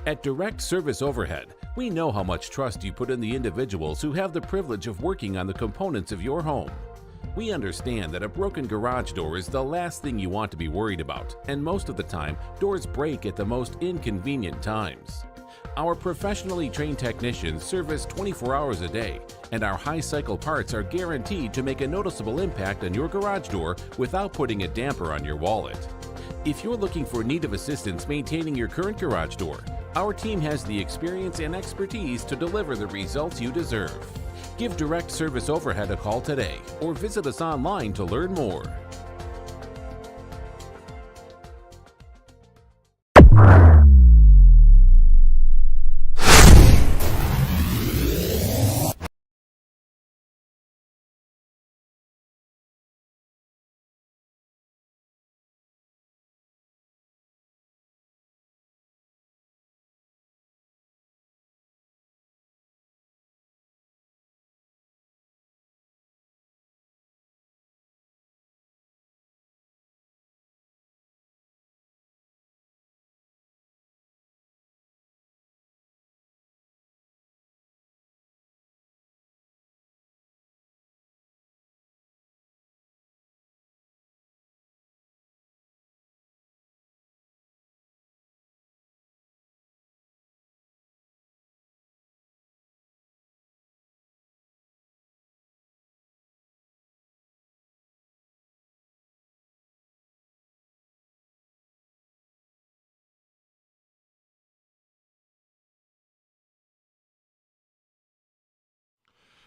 At Direct Service Overhead, we know how much trust you put in the individuals who have the privilege of working on the components of your home. We understand that a broken garage door is the last thing you want to be worried about, and most of the time, doors break at the most inconvenient times. Our professionally trained technicians service 24 hours a day, and our high-cycle parts are guaranteed to make a noticeable impact on your garage door without putting a damper on your wallet. If you're looking for need of assistance maintaining your current garage door, our team has the experience and expertise to deliver the results you deserve. Give Direct Service Overhead a call today or visit us online to learn more.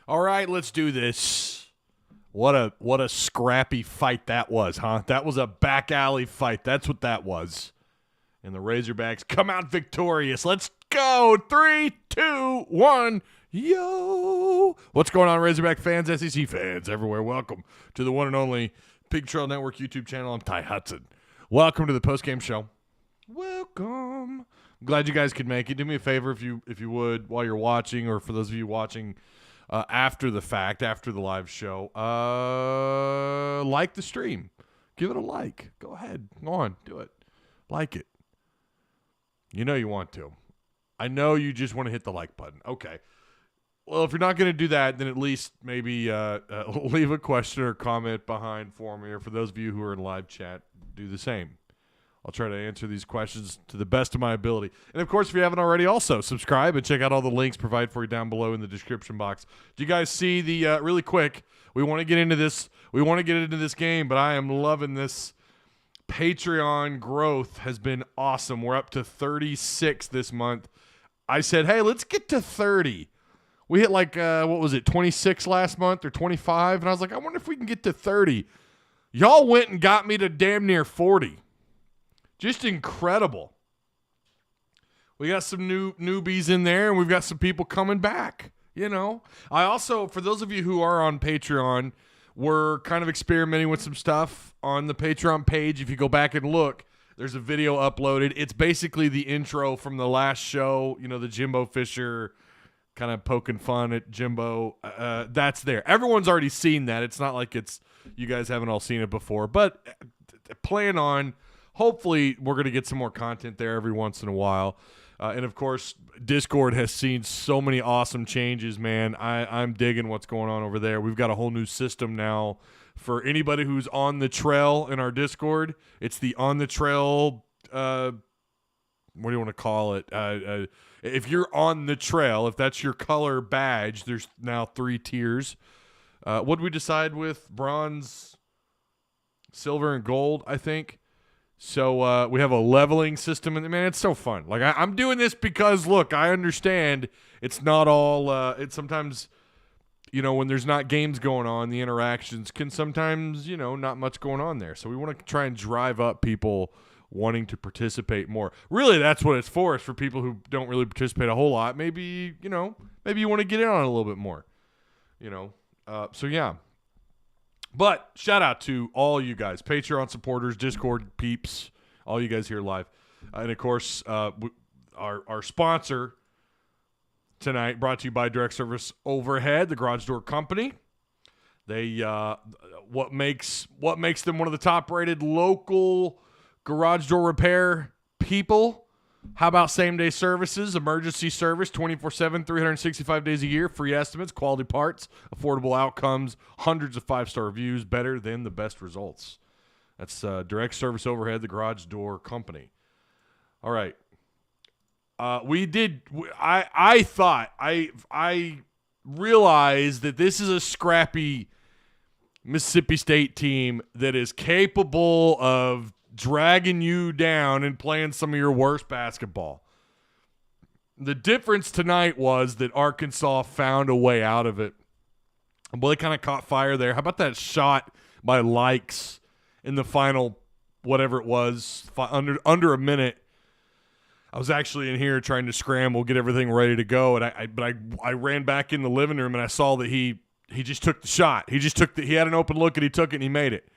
All right, let's do this. What a scrappy fight that was, huh? That was a back alley fight. That's what that was. And the Razorbacks come out victorious. Let's go. 3, 2, 1. Yo. What's going on, Razorback fans, SEC fans everywhere? Welcome to the one and only Pig Trail Network YouTube channel. I'm Ty Hudson. Welcome to the postgame show. Welcome. I'm glad you guys could make it. Do me a favor if you would while you're watching, or for those of you watching after the fact, after the live show, like the stream. Give it a like. Go ahead. Go on. Do it. Like it. You know you want to. I know you just want to hit the like button. Okay. Well, if you're not going to do that, then at least maybe leave a question or comment behind for me, or for those of you who are in live chat, do the same. I'll try to answer these questions to the best of my ability. And, of course, if you haven't already, also subscribe and check out all the links provided for you down below in the description box. Do you guys see the really quick, we want to get into this. We want to get into this game, but I am loving this. Patreon growth has been awesome. We're up to 36 this month. I said, hey, let's get to 30. We hit like, 26 last month or 25? And I was like, I wonder if we can get to 30. Y'all went and got me to damn near 40. Just incredible. We got some newbies in there, and we've got some people coming back, you know. I also, for those of you who are on Patreon, we're kind of experimenting with some stuff on the Patreon page. If you go back and look, there's a video uploaded. It's basically the intro from the last show, you know, the Jimbo Fisher kind of poking fun at Jimbo. That's there. Everyone's already seen that. It's not like it's you guys haven't all seen it before, but plan on. Hopefully, we're going to get some more content there every once in a while. And, of course, Discord has seen so many awesome changes, man. I'm digging what's going on over there. We've got a whole new system now for anybody who's on the trail in our Discord. It's the on the trail, what do you want to call it? If you're on the trail, if that's your color badge, there's now 3 tiers. What did we decide with? Bronze, silver, and gold, I think. So we have a leveling system, and man, it's so fun. Like I'm doing this because, look, I understand it's not all. It's sometimes, you know, when there's not games going on, the interactions can sometimes, you know, not much going on there. So we want to try and drive up people wanting to participate more. Really, that's what it's for. It's for people who don't really participate a whole lot. Maybe, you know, maybe you want to get in on it a little bit more. You know, so yeah. But shout out to all you guys, Patreon supporters, Discord peeps, all you guys here live. And, of course, our sponsor tonight, brought to you by Direct Service Overhead, the garage door company. They what makes them one of the top-rated local garage door repair people How about same-day services, emergency service, 24/7, 365 days a year, free estimates, quality parts, affordable outcomes, hundreds of 5-star reviews, better than the best results. That's Direct Service Overhead, the Garage Door Company. All right. I realized that this is a scrappy Mississippi State team that is capable of dragging you down and playing some of your worst basketball. The difference tonight was that Arkansas found a way out of it. Well, they kind of caught fire there. How about that shot by Likes in the final, whatever it was, under a minute? I was actually in here trying to scramble, get everything ready to go, and I ran back in the living room and I saw that he just took the shot. He had an open look and he took it and he made it.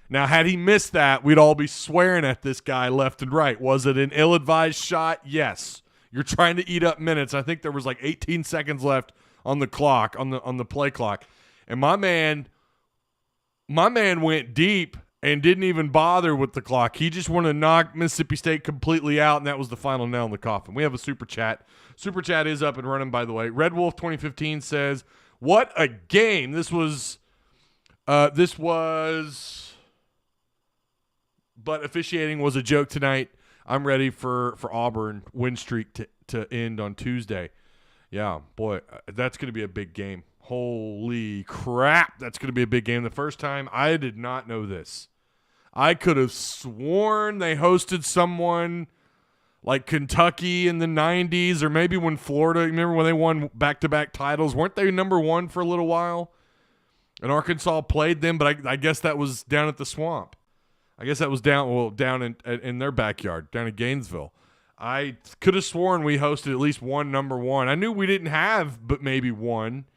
Now, had he missed that, we'd all be swearing at this guy left and right. Was it an ill-advised shot? Yes. You're trying to eat up minutes. I think there was like 18 seconds left on the clock, on the play clock. And my man went deep and didn't even bother with the clock. He just wanted to knock Mississippi State completely out, and that was the final nail in the coffin. We have a super chat. Super chat is up and running, by the way. Red Wolf 2015 says, "What a game! This was, but officiating was a joke tonight. I'm ready for Auburn win streak to end on Tuesday." Yeah, boy, that's going to be a big game. Holy crap, that's going to be a big game. The first time, I did not know this. I could have sworn they hosted someone like Kentucky in the 90s, or maybe when Florida, remember when they won back-to-back titles? Weren't they number one for a little while? And Arkansas played them, but I guess that was down at the Swamp. I guess that was down in their backyard, down in Gainesville. I could have sworn we hosted at least one number one. I knew we didn't have but maybe one.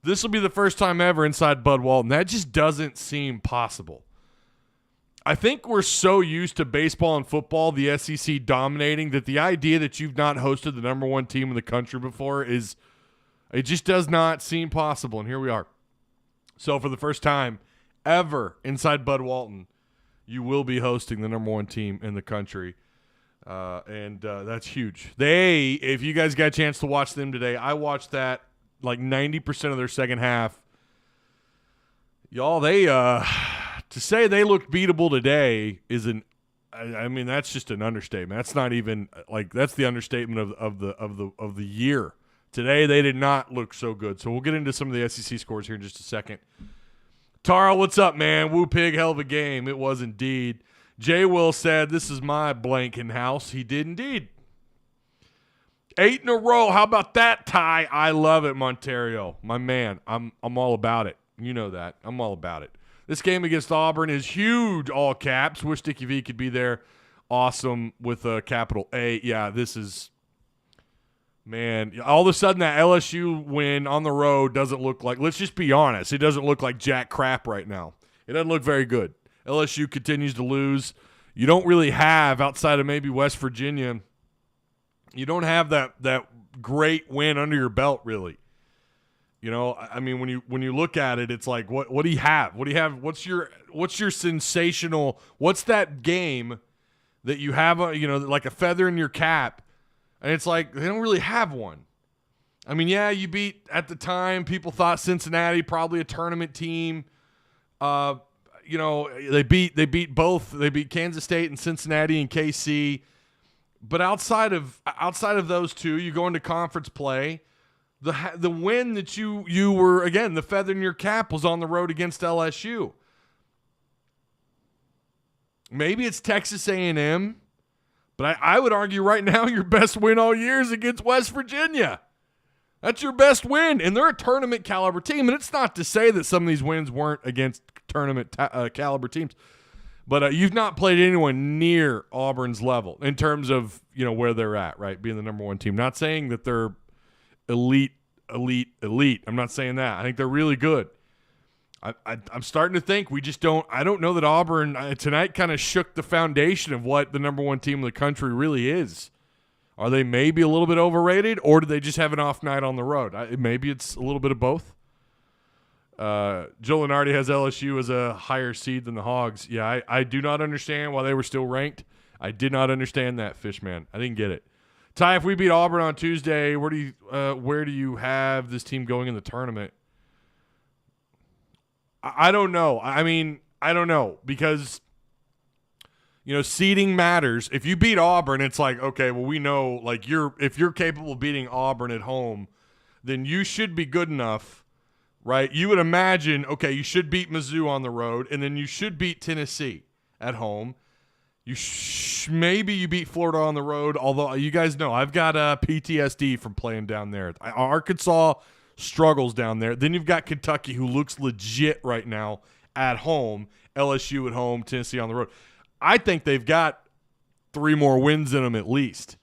This will be the first time ever inside Bud Walton. That just doesn't seem possible. I think we're so used to baseball and football, the SEC dominating, that the idea that you've not hosted the number one team in the country before it just does not seem possible. And here we are. So for the first time ever inside Bud Walton, you will be hosting the number one team in the country. And that's huge. If you guys got a chance to watch them today, I watched that like 90% of their second half. Y'all, to say they looked beatable today that's just an understatement. That's not even that's the understatement of the year. Today they did not look so good. So we'll get into some of the SEC scores here in just a second. Tara, what's up, man? Woo pig, hell of a game. It was indeed. Jay Will said, "This is my blanking house." He did indeed. 8 in a row. How about that, Ty? I love it, Montario. My man, I'm all about it. You know that. I'm all about it. This game against Auburn is huge, all caps. Wish Dickie V could be there. Awesome with a capital A. Yeah, this is, man, all of a sudden that LSU win on the road doesn't look like, let's just be honest, it doesn't look like jack crap right now. It doesn't look very good. LSU continues to lose. You don't really have, outside of maybe West Virginia, you don't have that great win under your belt, really. You know, I mean, when you look at it, it's like, what do you have? What do you have? What's your sensational? What's that game that you have? Like a feather in your cap, and it's like they don't really have one. I mean, yeah, you beat, at the time, people thought Cincinnati probably a tournament team. They beat both. They beat Kansas State and Cincinnati and KC. But outside of those two, you go into conference play. The win that you were, again, the feather in your cap was on the road against LSU. Maybe it's Texas A&M, but I would argue right now your best win all year is against West Virginia. That's your best win, and they're a tournament caliber team. And it's not to say that some of these wins weren't against tournament caliber teams, but you've not played anyone near Auburn's level in terms of where they're at, right? Being the number one team. Not saying that they're elite. I'm not saying that. I think they're really good. I'm starting to think I don't know that Auburn tonight kind of shook the foundation of what the number one team in the country really is. Are they maybe a little bit overrated, or do they just have an off night on the road? Maybe it's a little bit of both. Joe Lenardi has LSU as a higher seed than the Hogs. Yeah, I do not understand why they were still ranked. I did not understand that, Fishman. I didn't get it. Ty, if we beat Auburn on Tuesday, where do you have this team going in the tournament? I don't know. I mean, I don't know because, seeding matters. If you beat Auburn, it's like, okay, well, we know, like, if you're capable of beating Auburn at home, then you should be good enough, right? You would imagine, okay, you should beat Mizzou on the road, and then you should beat Tennessee at home. Maybe you beat Florida on the road, although you guys know I've got PTSD from playing down there. Arkansas struggles down there. Then you've got Kentucky, who looks legit right now at home, LSU at home, Tennessee on the road. I think they've got 3 more wins in them at least.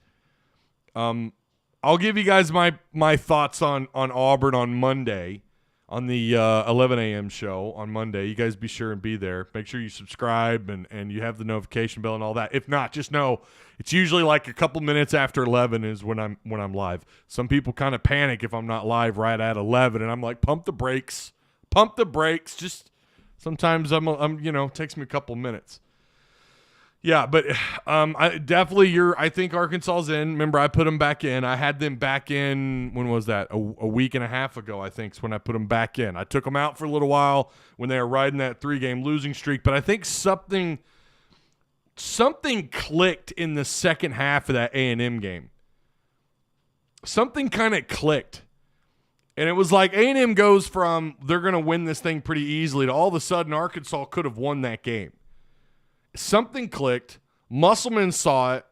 I'll give you guys my thoughts on Auburn on Monday, on the 11 a.m. show on Monday. You guys be sure and be there. Make sure you subscribe and you have the notification bell and all that. If not, just know it's usually like a couple minutes after 11 is when I'm live. Some people kind of panic if I'm not live right at 11, and I'm like, pump the brakes. Just sometimes I'm takes me a couple minutes. Yeah, but I think Arkansas's in. Remember, I put them back in. I had them back in, when was that? A week and a half ago, I think, is when I put them back in. I took them out for a little while when they were riding that 3-game losing streak, but I think something clicked in the second half of that A&M game. Something kind of clicked. And it was like A&M goes from they're going to win this thing pretty easily to all of a sudden Arkansas could have won that game. Something clicked. Musselman saw it.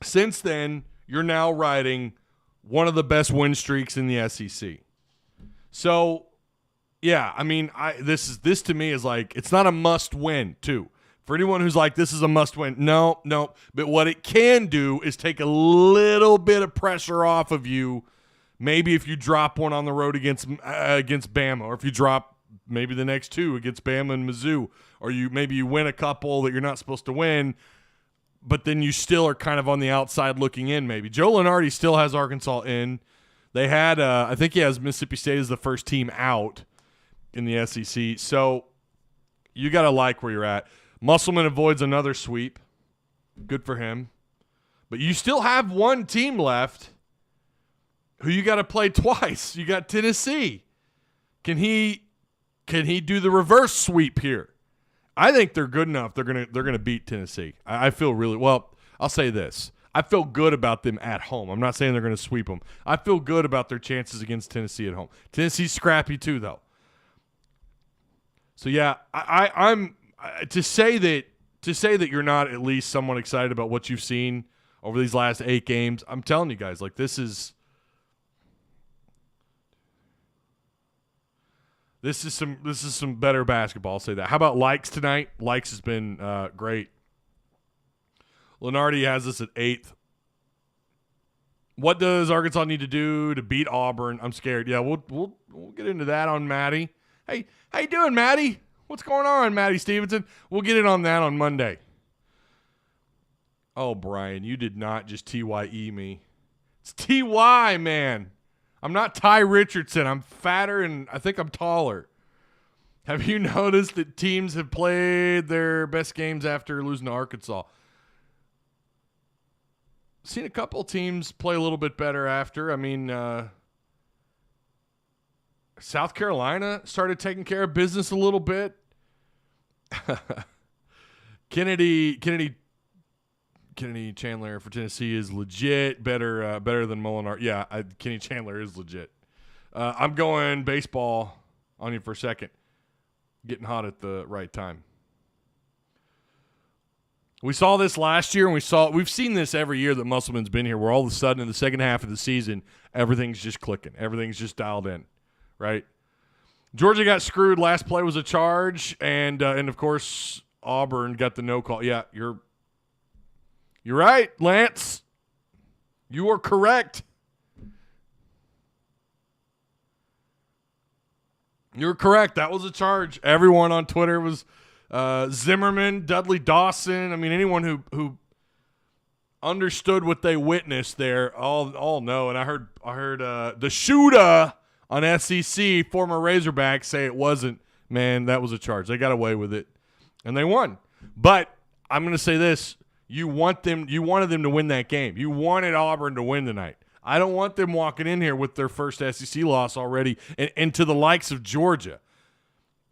Since then, you're now riding one of the best win streaks in the SEC. So, yeah, I mean, this to me is like, it's not a must win, too. For anyone who's like, this is a must win, no. But what it can do is take a little bit of pressure off of you. Maybe if you drop one on the road against Bama, or if you drop maybe the next 2 against Bama and Mizzou, or maybe you win a couple that you're not supposed to win, but then you still are kind of on the outside looking in maybe. Joe Lunardi still has Arkansas in. They had, I think he has Mississippi State as the first team out in the SEC. So you got to like where you're at. Musselman avoids another sweep. Good for him. But you still have one team left who you got to play twice. You got Tennessee. Can he do the reverse sweep here? I think they're good enough. They're gonna beat Tennessee. I feel really well. I'll say this: I feel good about them at home. I'm not saying they're going to sweep them. I feel good about their chances against Tennessee at home. Tennessee's scrappy too, though. So yeah, I'm to say that you're not at least somewhat excited about what you've seen over these last 8 games. I'm telling you guys, like this is some better basketball. I'll say that. How about Likes tonight? Likes has been great. Lunardi has us at 8th. What does Arkansas need to do to beat Auburn? I'm scared. Yeah, we'll get into that on Maddie. Hey, how you doing, Maddie? What's going on, Maddie Stevenson? We'll get in on that on Monday. Oh, Brian, you did not just TYE me. It's TY, man. I'm not Ty Richardson. I'm fatter and I think I'm taller. Have you noticed that teams have played their best games after losing to Arkansas? Seen a couple teams play a little bit better after. I mean, South Carolina started taking care of business a little bit. Kennedy Chandler for Tennessee is legit better than Molinar. Yeah, Kenny Chandler is legit. I'm going baseball on you for a second. Getting hot at the right time. We saw this last year, and we've seen this every year that Musselman's been here, where all of a sudden in the second half of the season, everything's just clicking. Everything's just dialed in, right? Georgia got screwed. Last play was a charge, and of course Auburn got the no call. Yeah, you're right, Lance. You are correct. You're correct. That was a charge. Everyone on Twitter was Zimmerman, Dudley Dawson. I mean, anyone who understood what they witnessed there all know. And I heard the shooter on SEC, former Razorback, say it wasn't. Man, that was a charge. They got away with it, and they won. But I'm going to say this. You wanted them to win that game. You wanted Auburn to win tonight. I don't want them walking in here with their first SEC loss already and to the likes of Georgia.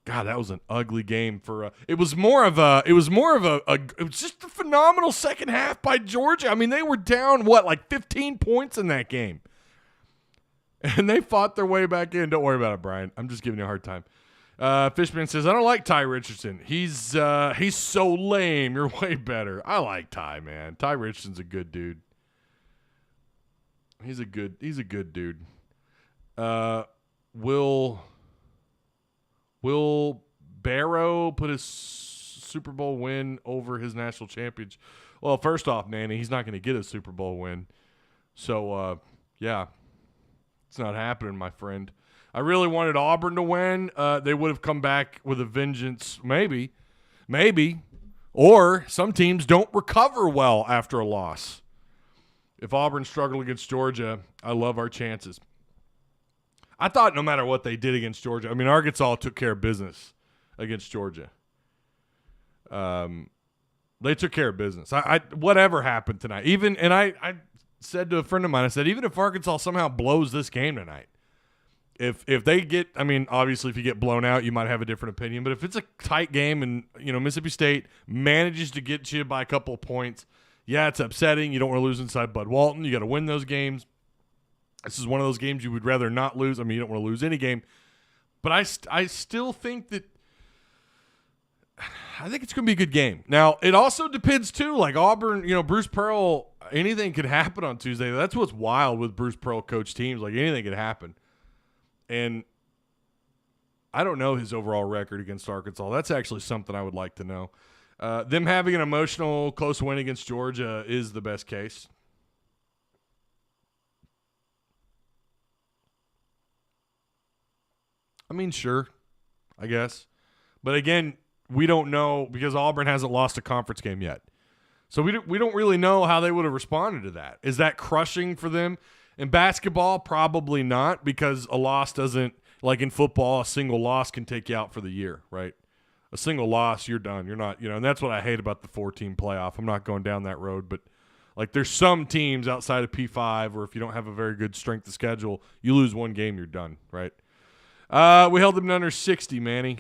God, that was an ugly game for it was just a phenomenal second half by Georgia. I mean, they were down like 15 points in that game. And they fought their way back in. Don't worry about it, Brian. I'm just giving you a hard time. Fishman says, I don't like Ty Richardson. He's so lame. You're way better. I like Ty, man. Ty Richardson's a good dude. He's a good dude. Will Barrow put his Super Bowl win over his national championship? Well, first off, Manny, he's not going to get a Super Bowl win. So, yeah, it's not happening, my friend. I really wanted Auburn to win. They would have come back with a vengeance, maybe. Or some teams don't recover well after a loss. If Auburn struggled against Georgia, I love our chances. I thought no matter what they did against Georgia, I mean, Arkansas took care of business against Georgia. They took care of business. I whatever happened tonight, I said to a friend of mine, I said, even if Arkansas somehow blows this game tonight, if they get, I mean, obviously if you get blown out, you might have a different opinion, but if it's a tight game and, Mississippi State manages to get you by a couple of points, yeah, it's upsetting. You don't want to lose inside Bud Walton. You got to win those games. This is one of those games you would rather not lose. I mean, you don't want to lose any game. But I still think that I think it's going to be a good game. Now, it also depends, too. Like Auburn, Bruce Pearl, anything could happen on Tuesday. That's what's wild with Bruce Pearl coach teams. Like, anything could happen. And I don't know his overall record against Arkansas. That's actually something I would like to know. Them having an emotional close win against Georgia is the best case. I mean, sure, I guess. But again, we don't know because Auburn hasn't lost a conference game yet. So we don't really know how they would have responded to that. Is that crushing for them? In basketball, probably not, because a loss doesn't, like in football, a single loss can take you out for the year, right? A single loss, you're done. You're not, and that's what I hate about the 4-team playoff. I'm not going down that road, but like there's some teams outside of P5 where if you don't have a very good strength of schedule, you lose one game, you're done, right? We held them to under 60, Manny.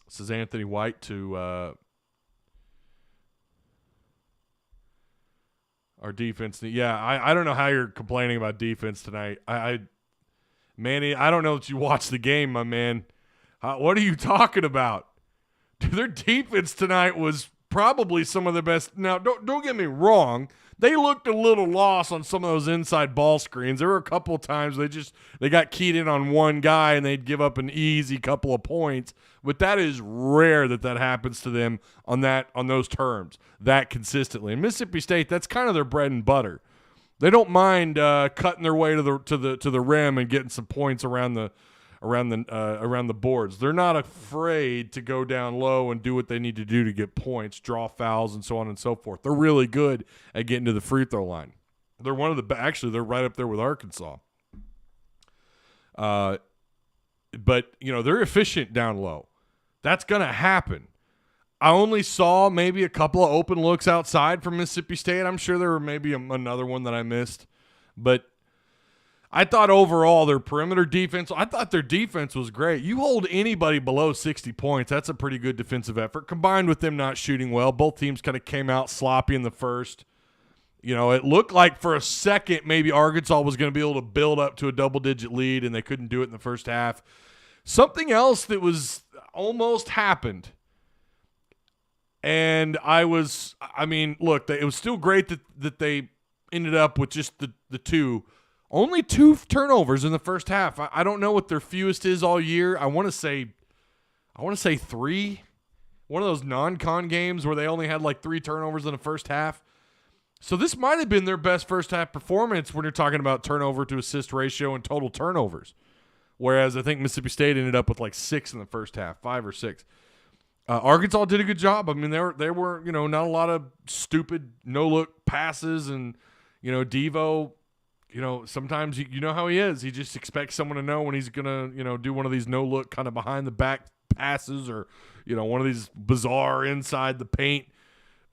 This is Anthony White to our defense. Yeah, I don't know how you're complaining about defense tonight. Manny, I don't know that you watched the game, my man. What are you talking about? Dude, their defense tonight was probably some of the best. Now, don't get me wrong. They looked a little lost on some of those inside ball screens. There were a couple of times they got keyed in on one guy and they'd give up an easy couple of points. But that is rare that happens to them on those terms that consistently. In Mississippi State, that's kind of their bread and butter. They don't mind cutting their way to the rim and getting some points around the boards. They're not afraid to go down low and do what they need to do to get points, draw fouls, and so on and so forth. They're really good at getting to the free throw line. They're they're right up there with Arkansas. But they're efficient down low. That's going to happen. I only saw maybe a couple of open looks outside from Mississippi State. I'm sure there were maybe another one that I missed, but I thought overall their perimeter defense, I thought their defense was great. You hold anybody below 60 points, that's a pretty good defensive effort. Combined with them not shooting well, both teams kind of came out sloppy in the first. It looked like for a second maybe Arkansas was going to be able to build up to a double-digit lead, and they couldn't do it in the first half. Something else that was almost happened. And it was still great that they ended up with just the two. Only 2 turnovers in the first half. I don't know what their fewest is all year. I want to say 3. One of those non-con games where they only had like 3 turnovers in the first half. So this might have been their best first half performance when you're talking about turnover to assist ratio and total turnovers. Whereas I think Mississippi State ended up with like 6 in the first half, 5 or 6. Arkansas did a good job. I mean, they were not a lot of stupid no-look passes, and Devo. Sometimes you know how he is. He just expects someone to know when he's gonna do one of these no-look kind of behind the back passes, or one of these bizarre inside the paint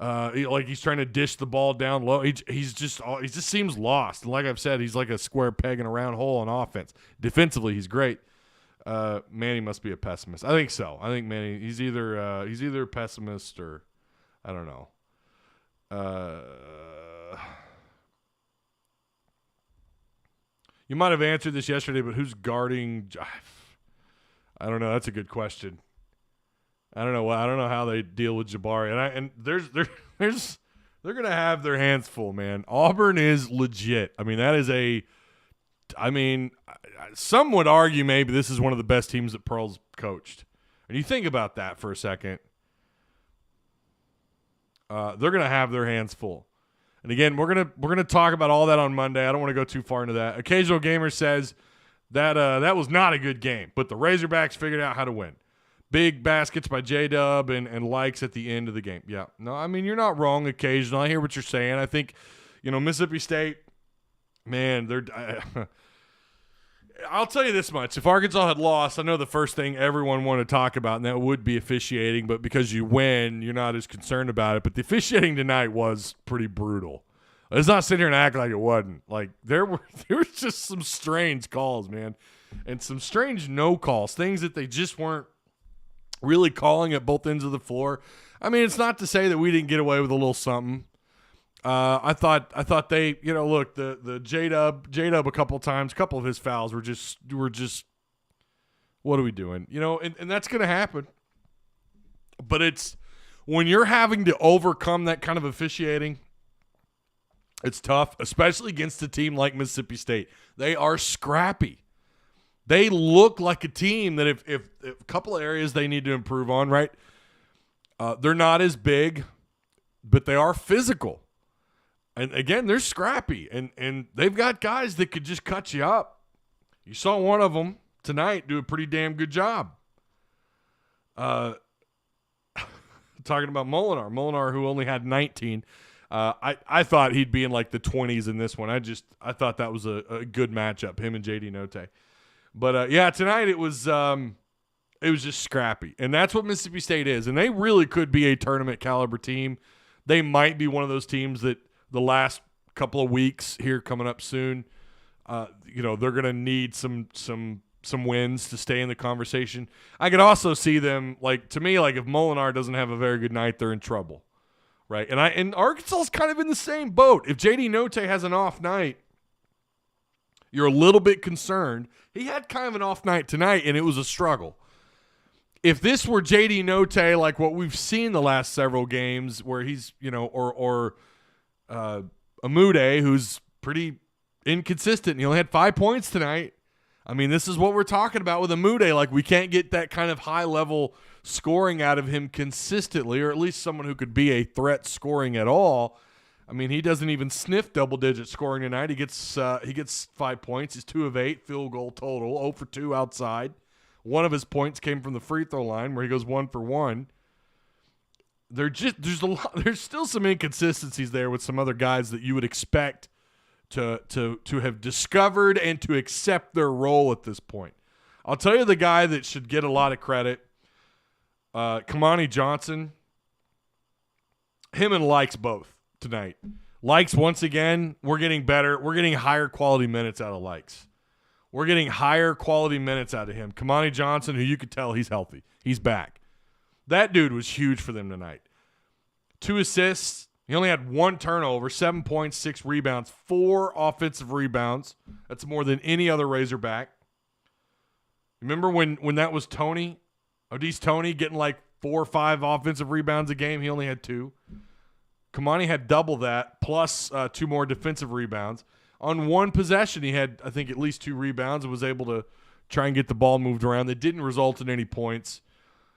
Like he's trying to dish the ball down low. He just seems lost. And like I've said, he's like a square peg in a round hole on offense. Defensively, he's great. Manny must be a pessimist. I think so. I think Manny, he's either a pessimist or I don't know. You might have answered this yesterday, but who's guarding? I don't know. That's a good question. I don't know how they deal with Jabari, and they're gonna have their hands full, man. Auburn is legit. I mean, some would argue maybe this is one of the best teams that Pearl's coached. And you think about that for a second. They're gonna have their hands full. And again, we're gonna talk about all that on Monday. I don't want to go too far into that. Occasional Gamer says that that was not a good game, but the Razorbacks figured out how to win. Big baskets by J-Dub and likes at the end of the game. Yeah. No, I mean, you're not wrong, Occasional. I hear what you're saying. I think, Mississippi State, man, I'll tell you this much. If Arkansas had lost, I know the first thing everyone wanted to talk about, and that would be officiating, but because you win, you're not as concerned about it. But the officiating tonight was pretty brutal. Let's not sit here and act like it wasn't. Like, there was just some strange calls, man, and some strange no calls, things that they just weren't really calling at both ends of the floor. I mean, it's not to say that we didn't get away with a little something. I thought they, look, the J-Dub a couple of his fouls were just what are we doing? And that's going to happen. But it's when you're having to overcome that kind of officiating, it's tough, especially against a team like Mississippi State. They are scrappy. They look like a team that if a couple of areas they need to improve on, right? They're not as big, but they are physical. And again, they're scrappy, and they've got guys that could just cut you up. You saw one of them tonight do a pretty damn good job. Talking about Molinar, who only had 19. I thought he'd be in like the 20s in this one. I thought that was a good matchup, him and JD Notae. But yeah, tonight it was just scrappy, and that's what Mississippi State is. And they really could be a tournament caliber team. They might be one of those teams that the last couple of weeks here coming up soon, they're going to need some wins to stay in the conversation. I could also see them, to me, if Molinar doesn't have a very good night, they're in trouble, right? And Arkansas's kind of in the same boat. If JD Notae has an off night, you're a little bit concerned. He had kind of an off night tonight, and it was a struggle. If this were JD Notae, like what we've seen the last several games, where he's, or Amude, who's pretty inconsistent. He only had 5 points tonight. I mean, this is what we're talking about with Amude. Like, we can't get that kind of high-level scoring out of him consistently, or at least someone who could be a threat scoring at all. I mean, he doesn't even sniff double-digit scoring tonight. He gets 5 points. He's 2 of 8 field goal total, 0 for 2 outside. One of his points came from the free throw line, where he goes 1 for 1. There's still some inconsistencies there with some other guys that you would expect to have discovered and to accept their role at this point. I'll tell you the guy that should get a lot of credit, Kamani Johnson. Him and Likes both tonight. Likes, once again, we're getting better. We're getting higher quality minutes out of Likes. We're getting higher quality minutes out of him. Kamani Johnson, who you could tell he's healthy. He's back. That dude was huge for them tonight. 2 assists. He only had 1 turnover, 7 points, 6 rebounds, 4 offensive rebounds. That's more than any other Razorback. Remember when that was Tony? Odise Tony getting 4 or 5 offensive rebounds a game. He only had 2. Kamani had double that, plus 2 more defensive rebounds. On 1 possession, he had, I think, at least 2 rebounds and was able to try and get the ball moved around. That didn't result in any points.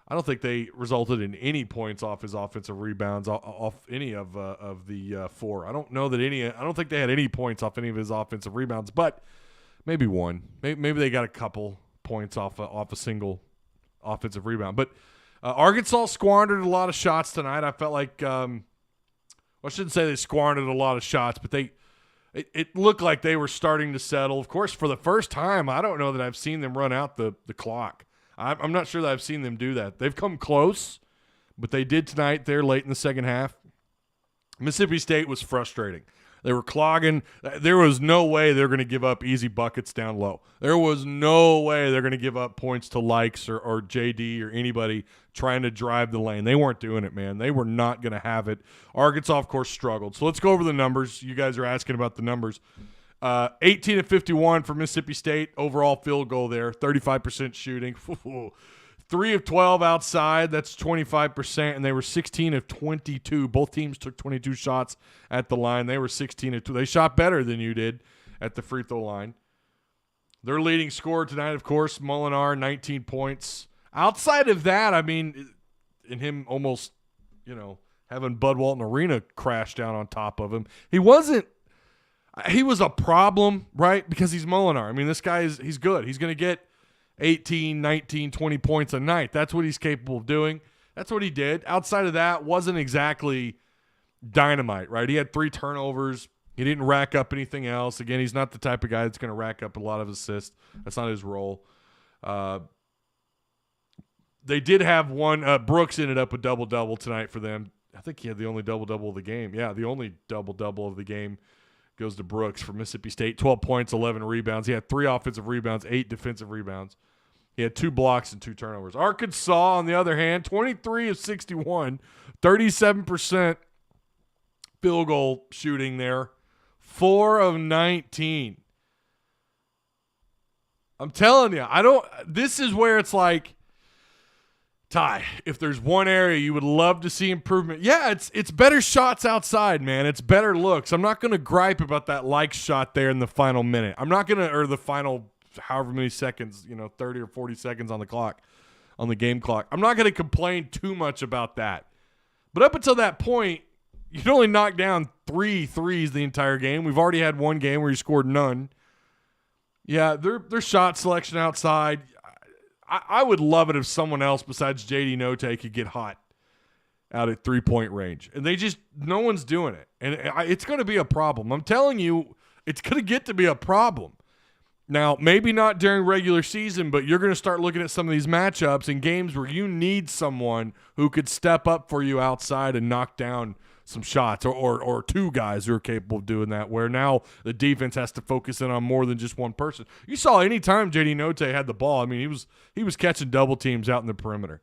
I don't think they resulted in any points off his offensive rebounds, off any of the 4. I don't think they had any points off any of his offensive rebounds, but maybe 1. Maybe they got a couple points off a single offensive rebound. But Arkansas squandered a lot of shots tonight. I felt like, I shouldn't say they squandered a lot of shots, but it looked like they were starting to settle. Of course, for the first time, I don't know that I've seen them run out the clock. I'm not sure that I've seen them do that. They've come close, but they did tonight there late in the second half. Mississippi State was frustrating. They were clogging. There was no way they're going to give up easy buckets down low. There was no way they're going to give up points to Likes or JD or anybody trying to drive the lane. They weren't doing it, man. They were not going to have it. Arkansas, of course, struggled. So let's go over the numbers. You guys are asking about the numbers. 18 of 51 for Mississippi State. Overall field goal there. 35% shooting. 3 of 12 outside, that's 25%, and they were 16 of 22. Both teams took 22 shots at the line. They were 16 of 2. They shot better than you did at the free throw line. Their leading scorer tonight, of course, Molinar, 19 points. Outside of that, I mean, and him almost, having Bud Walton Arena crash down on top of him, he was a problem, right? Because he's Molinar. I mean, this guy he's good. He's going to get 18, 19, 20 points a night. That's what he's capable of doing. That's what he did. Outside of that, wasn't exactly dynamite, right? He had 3 turnovers. He didn't rack up anything else. Again, he's not the type of guy that's going to rack up a lot of assists. That's not his role. They did have one. Brooks ended up with double-double tonight for them. I think he had the only double-double of the game. Yeah, the only double-double of the game goes to Brooks for Mississippi State. 12 points, 11 rebounds. He had 3 offensive rebounds, 8 defensive rebounds. He had 2 blocks and 2 turnovers. Arkansas, on the other hand, 23 of 61, 37% field goal shooting there, 4 of 19. I'm telling you, this is where it's like, Ty, if there's one area you would love to see improvement, yeah, it's better shots outside, man. It's better looks. I'm not going to gripe about that like shot there in the final minute. I'm not going to, or the final however many seconds, 30 or 40 seconds on the clock, on the game clock. I'm not going to complain too much about that. But up until that point, you'd only knocked down 3 threes the entire game. We've already had one game where you scored none. Yeah, their shot selection outside, I would love it if someone else besides JD Notae could get hot out at 3-point range. And no one's doing it. And it's going to be a problem. I'm telling you, it's going to get to be a problem. Now, maybe not during regular season, but you're going to start looking at some of these matchups and games where you need someone who could step up for you outside and knock down some shots, or 2 guys who are capable of doing that, where now the defense has to focus in on more than just one person. You saw any time JD Notae had the ball, I mean, he was catching double teams out in the perimeter.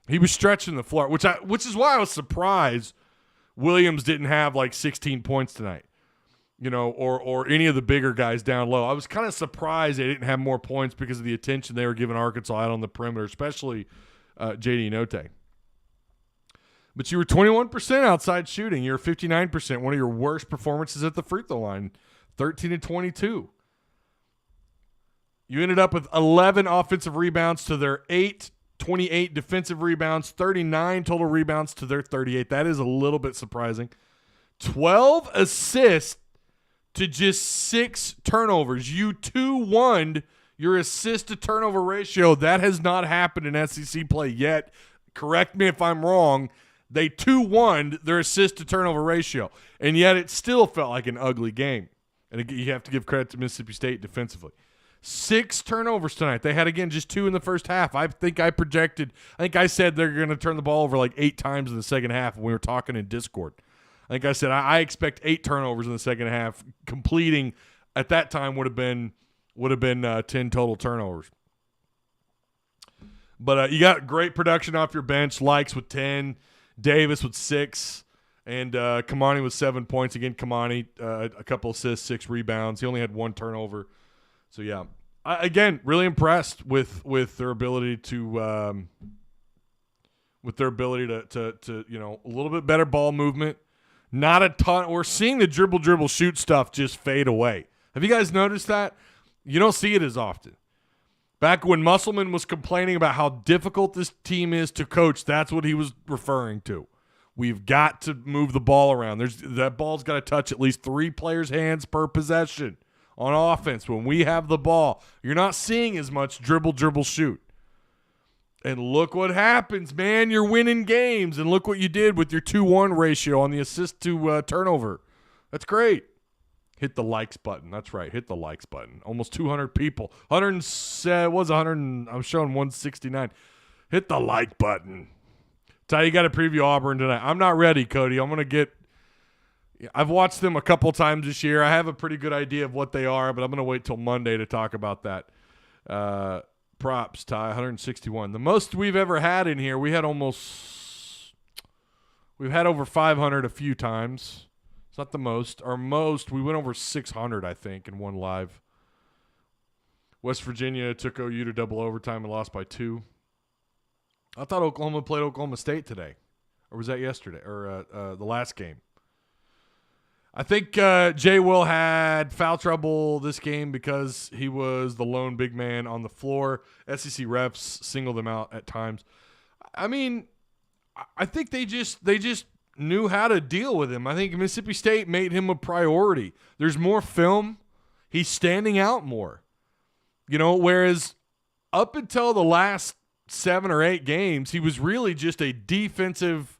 He was stretching the floor, which is why I was surprised Williams didn't have like 16 points tonight. Or any of the bigger guys down low. I was kind of surprised they didn't have more points because of the attention they were giving Arkansas out on the perimeter, especially JD Notae. But you were 21% outside shooting. You're 59%, one of your worst performances at the free throw line, 13 and 22. You ended up with 11 offensive rebounds to their 8, 28 defensive rebounds, 39 total rebounds to their 38. That is a little bit surprising. 12 assists to just 6 turnovers. You 2-1'd your assist to turnover ratio. That has not happened in SEC play yet. Correct me if I'm wrong. They 2-1'd their assist to turnover ratio, and yet it still felt like an ugly game. And you have to give credit to Mississippi State defensively. 6 turnovers tonight. They had, again, just 2 in the first half. I think I said they're going to turn the ball over like 8 times in the second half when we were talking in Discord. I think I said I expect 8 turnovers in the second half. Completing at that time would have been 10 total turnovers. But you got great production off your bench. Likes with 10, Davis with 6, and Kamani with 7 points. Again, Kamani a couple assists, 6 rebounds. He only had 1 turnover. So yeah, again, really impressed with their ability to a little bit better ball movement. Not a ton. We're seeing the dribble shoot stuff just fade away. Have you guys noticed that? You don't see it as often. Back when Musselman was complaining about how difficult this team is to coach, that's what he was referring to. We've got to move the ball around. That ball's got to touch at least 3 players' hands per possession on offense. When we have the ball, you're not seeing as much dribble shoot. And look what happens, man. You're winning games. And look what you did with your 2-1 ratio on the assist to turnover. That's great. Hit the likes button. That's right. Hit the likes button. Almost 200 people. 100 I'm showing 169. Hit the like button. Ty, you got to preview Auburn tonight. I'm not ready, Cody. I'm going to get I've watched them a couple times this year. I have a pretty good idea of what they are, but I'm going to wait till Monday to talk about that. Props, Ty, 161. The most we've ever had in here, we've had over 500 a few times. It's not the most. Our most, we went over 600, I think, in one live. West Virginia took OU to double overtime and lost by 2. I thought Oklahoma played Oklahoma State today. Or was that yesterday? Or the last game? I think Jay Will had foul trouble this game because he was the lone big man on the floor. SEC refs singled him out at times. I mean, I think they just knew how to deal with him. I think Mississippi State made him a priority. There's more film. He's standing out more. Whereas up until the last 7 or 8 games, he was really just a defensive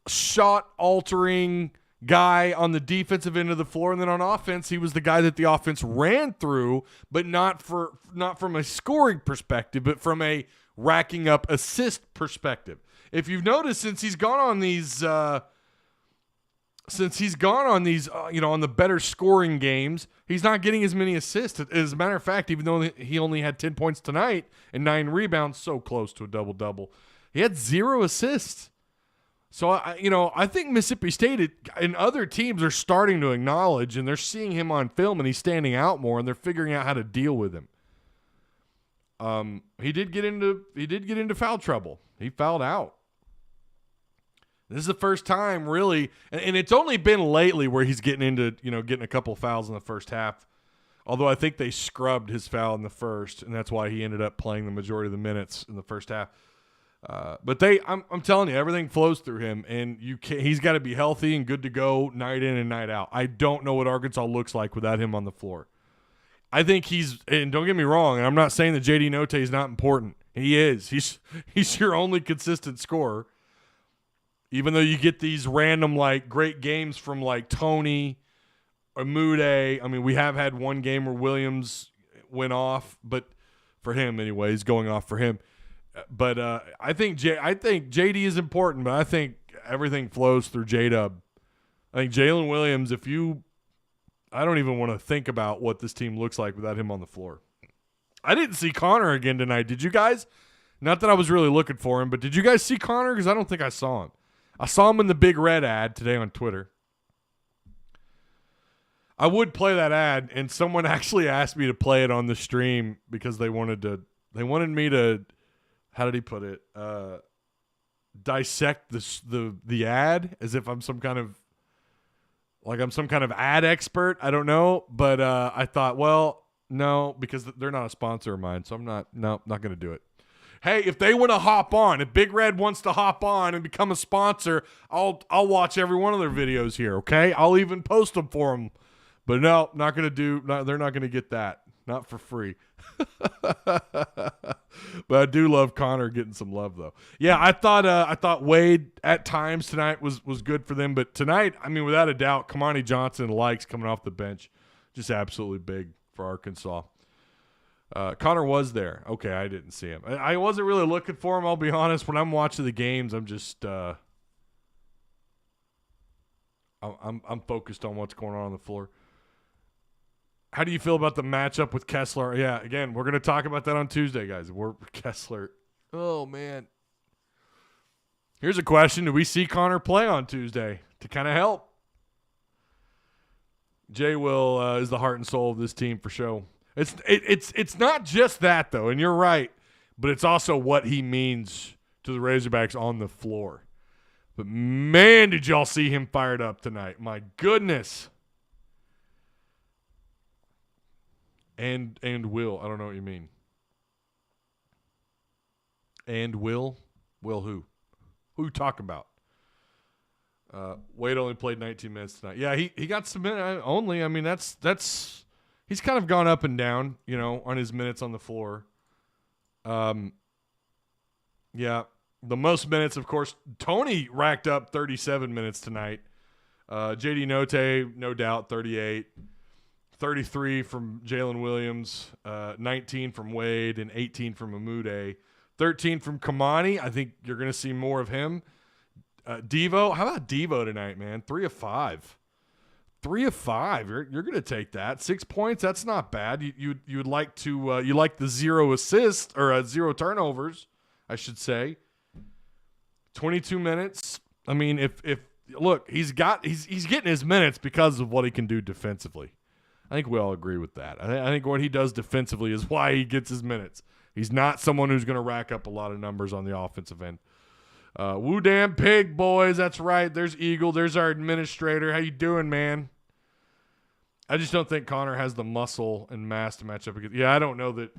shot-altering guy on the defensive end of the floor, and then on offense, he was the guy that the offense ran through, but not from a scoring perspective, but from a racking up assist perspective. If you've noticed, since he's gone on these, on the better scoring games, he's not getting as many assists. As a matter of fact, even though he only had 10 points tonight and 9 rebounds, so close to a double-double, he had 0 assists. So, I think Mississippi State and other teams are starting to acknowledge, and they're seeing him on film, and he's standing out more, and they're figuring out how to deal with him. He did get into foul trouble. He fouled out. This is the first time, really, and it's only been lately where he's getting a couple fouls in the first half. Although I think they scrubbed his foul in the first, and that's why he ended up playing the majority of the minutes in the first half. But I'm telling you, everything flows through him, and he's got to be healthy and good to go night in and night out. I don't know what Arkansas looks like without him on the floor. I think and don't get me wrong, and I'm not saying that JD Note is not important. He is. He's your only consistent scorer. Even though you get these random great games from Tony or Mude. I mean, we have had one game where Williams went off, but for him anyway, he's going off for him. But I think JD is important, but I think everything flows through J-Dub. I think Jalen Williams, I don't even want to think about what this team looks like without him on the floor. I didn't see Connor again tonight. Did you guys? Not that I was really looking for him, but did you guys see Connor? Because I don't think I saw him. I saw him in the Big Red ad today on Twitter. I would play that ad, and someone actually asked me to play it on the stream because they wanted me to, how did he put it? Dissect the ad as if I'm some kind of ad expert. I don't know, but I thought, well, no, because they're not a sponsor of mine, so I'm not going to do it. Hey, if they want to hop on, if Big Red wants to hop on and become a sponsor, I'll watch every one of their videos here, okay? I'll even post them for them. But no, they're not going to get that. Not for free. But I do love Connor getting some love, though. Yeah, I thought Wade at times tonight was good for them. But tonight, I mean, without a doubt, Kamani Johnson likes coming off the bench. Just absolutely big for Arkansas. Connor was there. Okay, I didn't see him. I wasn't really looking for him, I'll be honest. When I'm watching the games, I'm just I'm focused on what's going on the floor. How do you feel about the matchup with Kessler? Yeah, again, we're going to talk about that on Tuesday, guys. Kessler. Oh, man. Here's a question. Do we see Connor play on Tuesday to kind of help? Jay Will is the heart and soul of this team for sure. It's not just that, though, and you're right, but it's also what he means to the Razorbacks on the floor. But, man, did y'all see him fired up tonight. My goodness. And Will. I don't know what you mean. And Will? Will who? Who you talking about? Wade only played 19 minutes tonight. Yeah, he got some minutes only. I mean, that's he's kind of gone up and down, on his minutes on the floor. Yeah, the most minutes, of course, Tony racked up 37 minutes tonight. JD Note, no doubt, 38. 33 from Jalen Williams, 19 from Wade, and 18 from Amude. 13 from Kamani. I think you're going to see more of him. Devo, how about Devo tonight, man? 3 of 5. 3 of 5. You're going to take that. 6 points. That's not bad. You would like to you like the 0 assists or 0 turnovers, I should say. 22 minutes. I mean, if look, he's getting his minutes because of what he can do defensively. I think we all agree with that. I think what he does defensively is why he gets his minutes. He's not someone who's going to rack up a lot of numbers on the offensive end. Woo damn pig, boys. That's right. There's Eagle. There's our administrator. How you doing, man? I just don't think Connor has the muscle and mass to match up against. Yeah, I don't know that.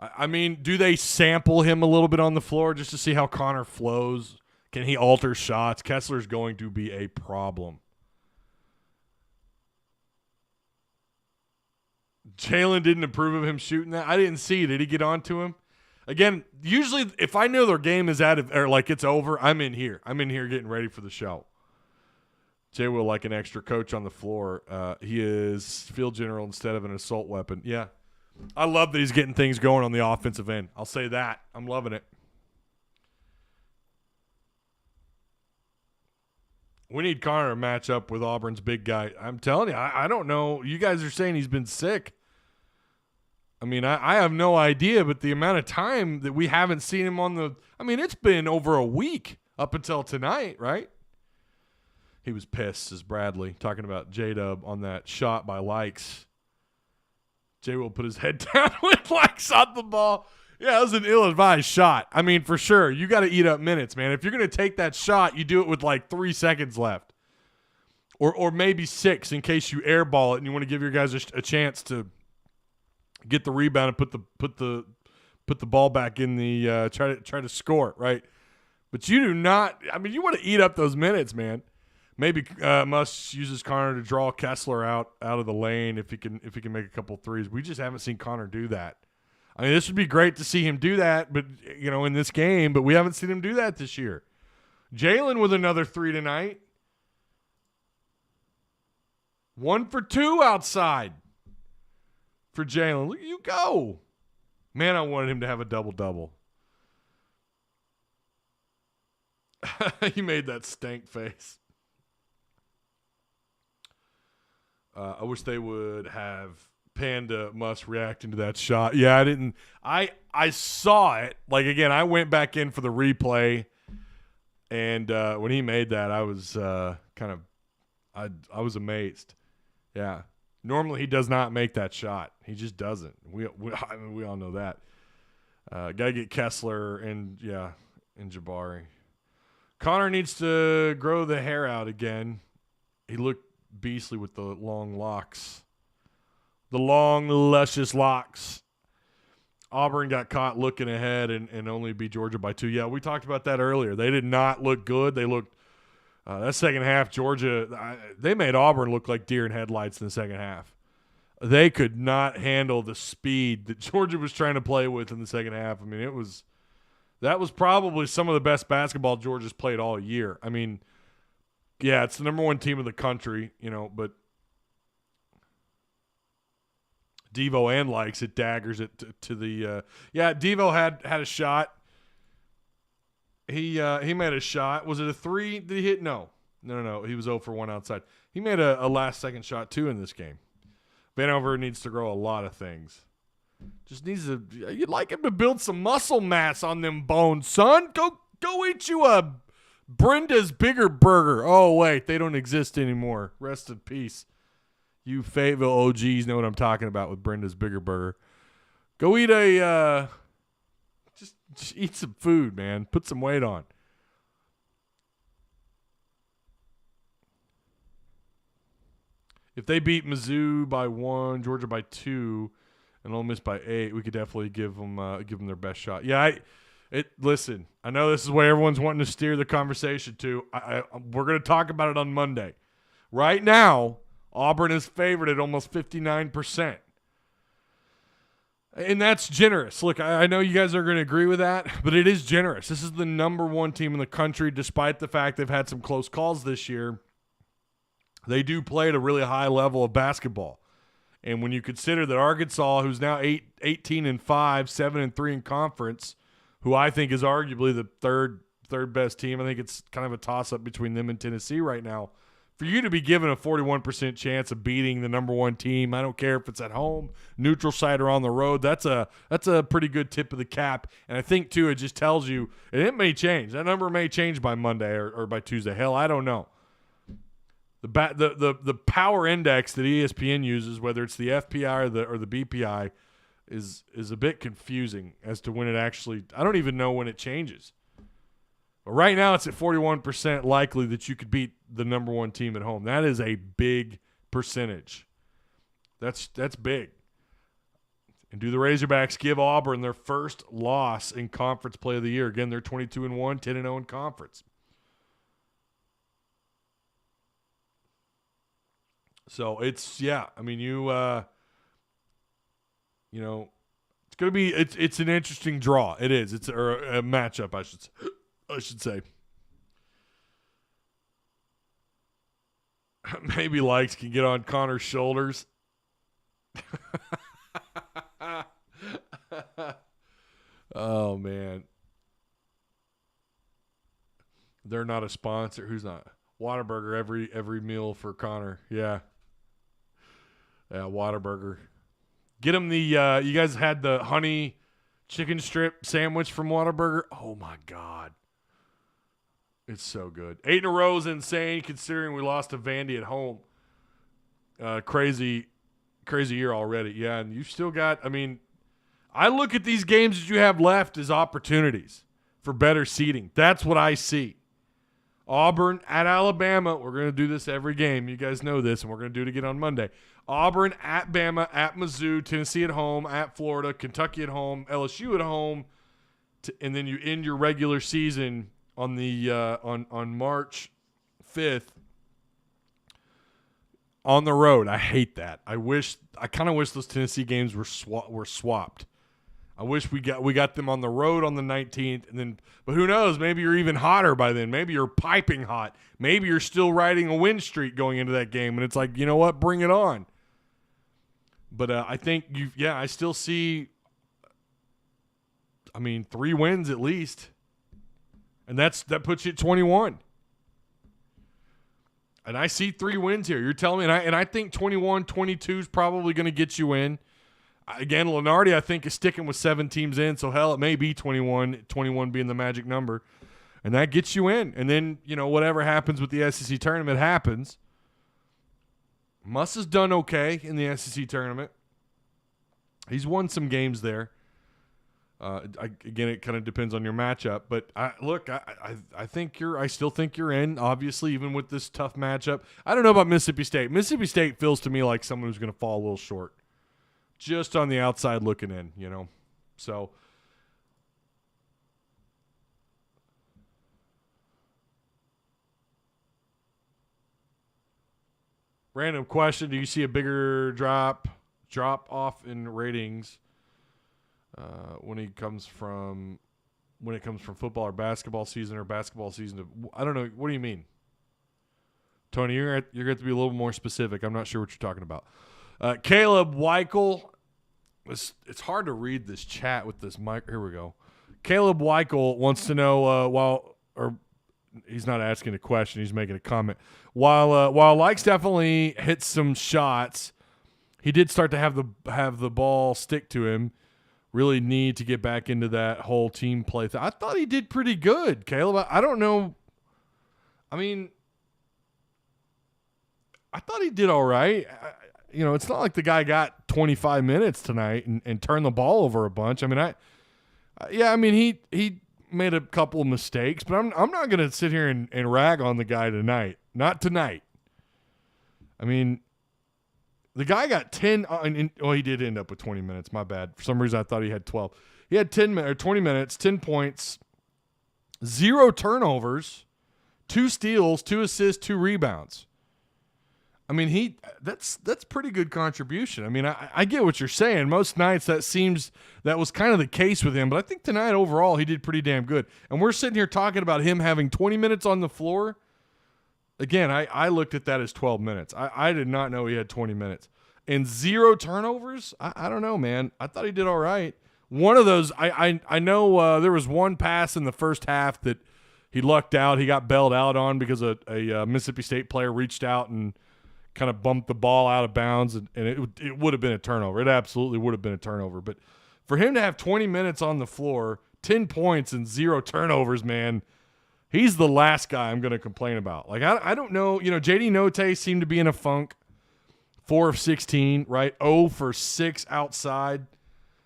I mean, do they sample him a little bit on the floor just to see how Connor flows? Can he alter shots? Kessler's going to be a problem. Jalen didn't approve of him shooting that. I didn't see. Did he get onto him? Again, usually if I know their game is or like it's over, I'm in here. I'm in here getting ready for the show. Jay will like an extra coach on the floor. He is field general instead of an assault weapon. Yeah. I love that he's getting things going on the offensive end. I'll say that. I'm loving it. We need Connor to match up with Auburn's big guy. I'm telling you, I don't know. You guys are saying he's been sick. I mean, I have no idea, but the amount of time that we haven't seen him on the – I mean, it's been over a week up until tonight, right? He was pissed, says Bradley, talking about J-Dub on that shot by Likes. Jay will put his head down with Likes on the ball. Yeah, it was an ill-advised shot. I mean, for sure, you got to eat up minutes, man. If you're going to take that shot, you do it with like 3 seconds left. Or maybe 6 in case you airball it and you want to give your guys a chance to – get the rebound and put the ball back in the try to score, right? But you do not. I mean, you want to eat up those minutes, man. Maybe Muss uses Connor to draw Kessler out of the lane if he can make a couple threes. We just haven't seen Connor do that. I mean, this would be great to see him do that, but in this game. But we haven't seen him do that this year. Jalen with another 3 tonight. 1 for 2 outside. For Jalen, look at you go. Man, I wanted him to have a double-double. He made that stank face. I wish they would have Panda Muss reacting to that shot. Yeah, I didn't. I saw it. Like, again, I went back in for the replay, and when he made that, I was I was amazed. Yeah. Normally, he does not make that shot. He just doesn't. We all know that. Got to get Kessler and Jabari. Connor needs to grow the hair out again. He looked beastly with the long locks. The long, luscious locks. Auburn got caught looking ahead and only beat Georgia by 2. Yeah, we talked about that earlier. They did not look good. They looked that second half, Georgia, they made Auburn look like deer in headlights in the second half. They could not handle the speed that Georgia was trying to play with in the second half. I mean, that was probably some of the best basketball Georgia's played all year. I mean, yeah, it's the number 1 team in the country, but Devo and Likes it daggers it to the Devo had a shot. He made a shot. Was it a 3? Did he hit? No. He was 0 for 1 outside. He made a last-second shot, too, in this game. Vanover needs to grow a lot of things. Just needs to – you'd like him to build some muscle mass on them bones, son. Go eat you a Brenda's Bigger Burger. Oh, wait, they don't exist anymore. Rest in peace. You Fayetteville OGs know what I'm talking about with Brenda's Bigger Burger. Go eat a Just eat some food, man. Put some weight on. If they beat Mizzou by 1, Georgia by 2, and Ole Miss by 8, we could definitely give them their best shot. Yeah, listen, I know this is where everyone's wanting to steer the conversation to. We're going to talk about it on Monday. Right now, Auburn is favored at almost 59%. And that's generous. Look, I know you guys are going to agree with that, but it is generous. This is the number 1 team in the country, despite the fact they've had some close calls this year. They do play at a really high level of basketball. And when you consider that Arkansas, who's now 18-5, 7-3 in conference, who I think is arguably the 3rd third best team. I think it's kind of a toss-up between them and Tennessee right now. For you to be given a 41% chance of beating the number one team, I don't care if it's at home, neutral site, or on the road, that's a pretty good tip of the cap. And I think, too, it just tells you, and it may change. That number may change by Monday or by Tuesday. Hell, I don't know. The power index that ESPN uses, whether it's the FPI or the BPI, is a bit confusing as to when it actually – I don't even know when it changes. But right now it's at 41% likely that you could beat the number one team at home. That is a big percentage. That's big. And do the Razorbacks give Auburn their first loss in conference play of the year? Again, they're 22-1, 10-0 in conference. So it's, yeah, I mean, you know, it's going to be, it's an interesting draw. It is. It's a matchup, I should say. Maybe Likes can get on Connor's shoulders. Oh, man. They're not a sponsor. Who's not? Whataburger every meal for Connor. Yeah. Yeah, Whataburger. Get him the you guys had the honey chicken strip sandwich from Whataburger. Oh, my God. It's so good. 8 in a row is insane considering we lost to Vandy at home. Crazy year already. Yeah, and you've still got, I mean, I look at these games that you have left as opportunities for better seeding. That's what I see. Auburn at Alabama. We're going to do this every game. You guys know this, and we're going to do it again on Monday. Auburn at Bama, at Mizzou, Tennessee at home, at Florida, Kentucky at home, LSU at home, and then you end your regular season on the on March 5th on the road. I hate that. I kind of wish those Tennessee games were swapped. I wish we got them on the road on the 19th, and then, but who knows? Maybe you're even hotter by then. Maybe you're piping hot. Maybe you're still riding a win streak going into that game, and it's like, you know what? Bring it on. But I think I still see. I mean, 3 wins at least. And that puts you at 21. And I see 3 wins here. You're telling me, and I think 21-22 is probably going to get you in. Again, Lenardi, I think, is sticking with 7 teams in, so hell, it may be 21 being the magic number. And that gets you in. And then, you know, whatever happens with the SEC tournament happens. Muss has done okay in the SEC tournament. He's won some games there. Again, it kind of depends on your matchup, but I still think you're in. Obviously, even with this tough matchup, I don't know about Mississippi State. Mississippi State feels to me like someone who's going to fall a little short, just on the outside looking in, you know. So, random question: do you see a bigger drop off in ratings? When it comes from football or basketball season I don't know. What do you mean? Tony, you're going to have to be a little more specific. I'm not sure what you're talking about. Caleb Weichel. It's hard to read this chat with this mic. Here we go. Caleb Weichel wants to know, he's not asking a question. He's making a comment. While Likes definitely hits some shots, he did start to have the ball stick to him. Really need to get back into that whole team play thing. I thought he did pretty good, Caleb. I don't know. I mean, I thought he did all right. It's not like the guy got 25 minutes tonight and turned the ball over a bunch. I mean, he made a couple of mistakes, but I'm not going to sit here and rag on the guy tonight. Not tonight. I mean, the guy got 10 he did end up with 20 minutes. My bad. For some reason, I thought he had 12. He had 20 minutes, 10 points, 0 turnovers, 2 steals, 2 assists, 2 rebounds. I mean, that's pretty good contribution. I mean, I get what you're saying. Most nights that was kind of the case with him, but I think tonight overall he did pretty damn good. And we're sitting here talking about him having 20 minutes on the floor. Again, I looked at that as 12 minutes. I did not know he had 20 minutes. And 0 turnovers? I don't know, man. I thought he did all right. One of those, I know there was one pass in the first half that he lucked out. He got bailed out on because a Mississippi State player reached out and kind of bumped the ball out of bounds, and it would have been a turnover. It absolutely would have been a turnover. But for him to have 20 minutes on the floor, 10 points, and 0 turnovers, man, he's the last guy I'm going to complain about. Like, I don't know. You know, J.D. Notae seemed to be in a funk. 4 of 16, right? 0 for 6 outside.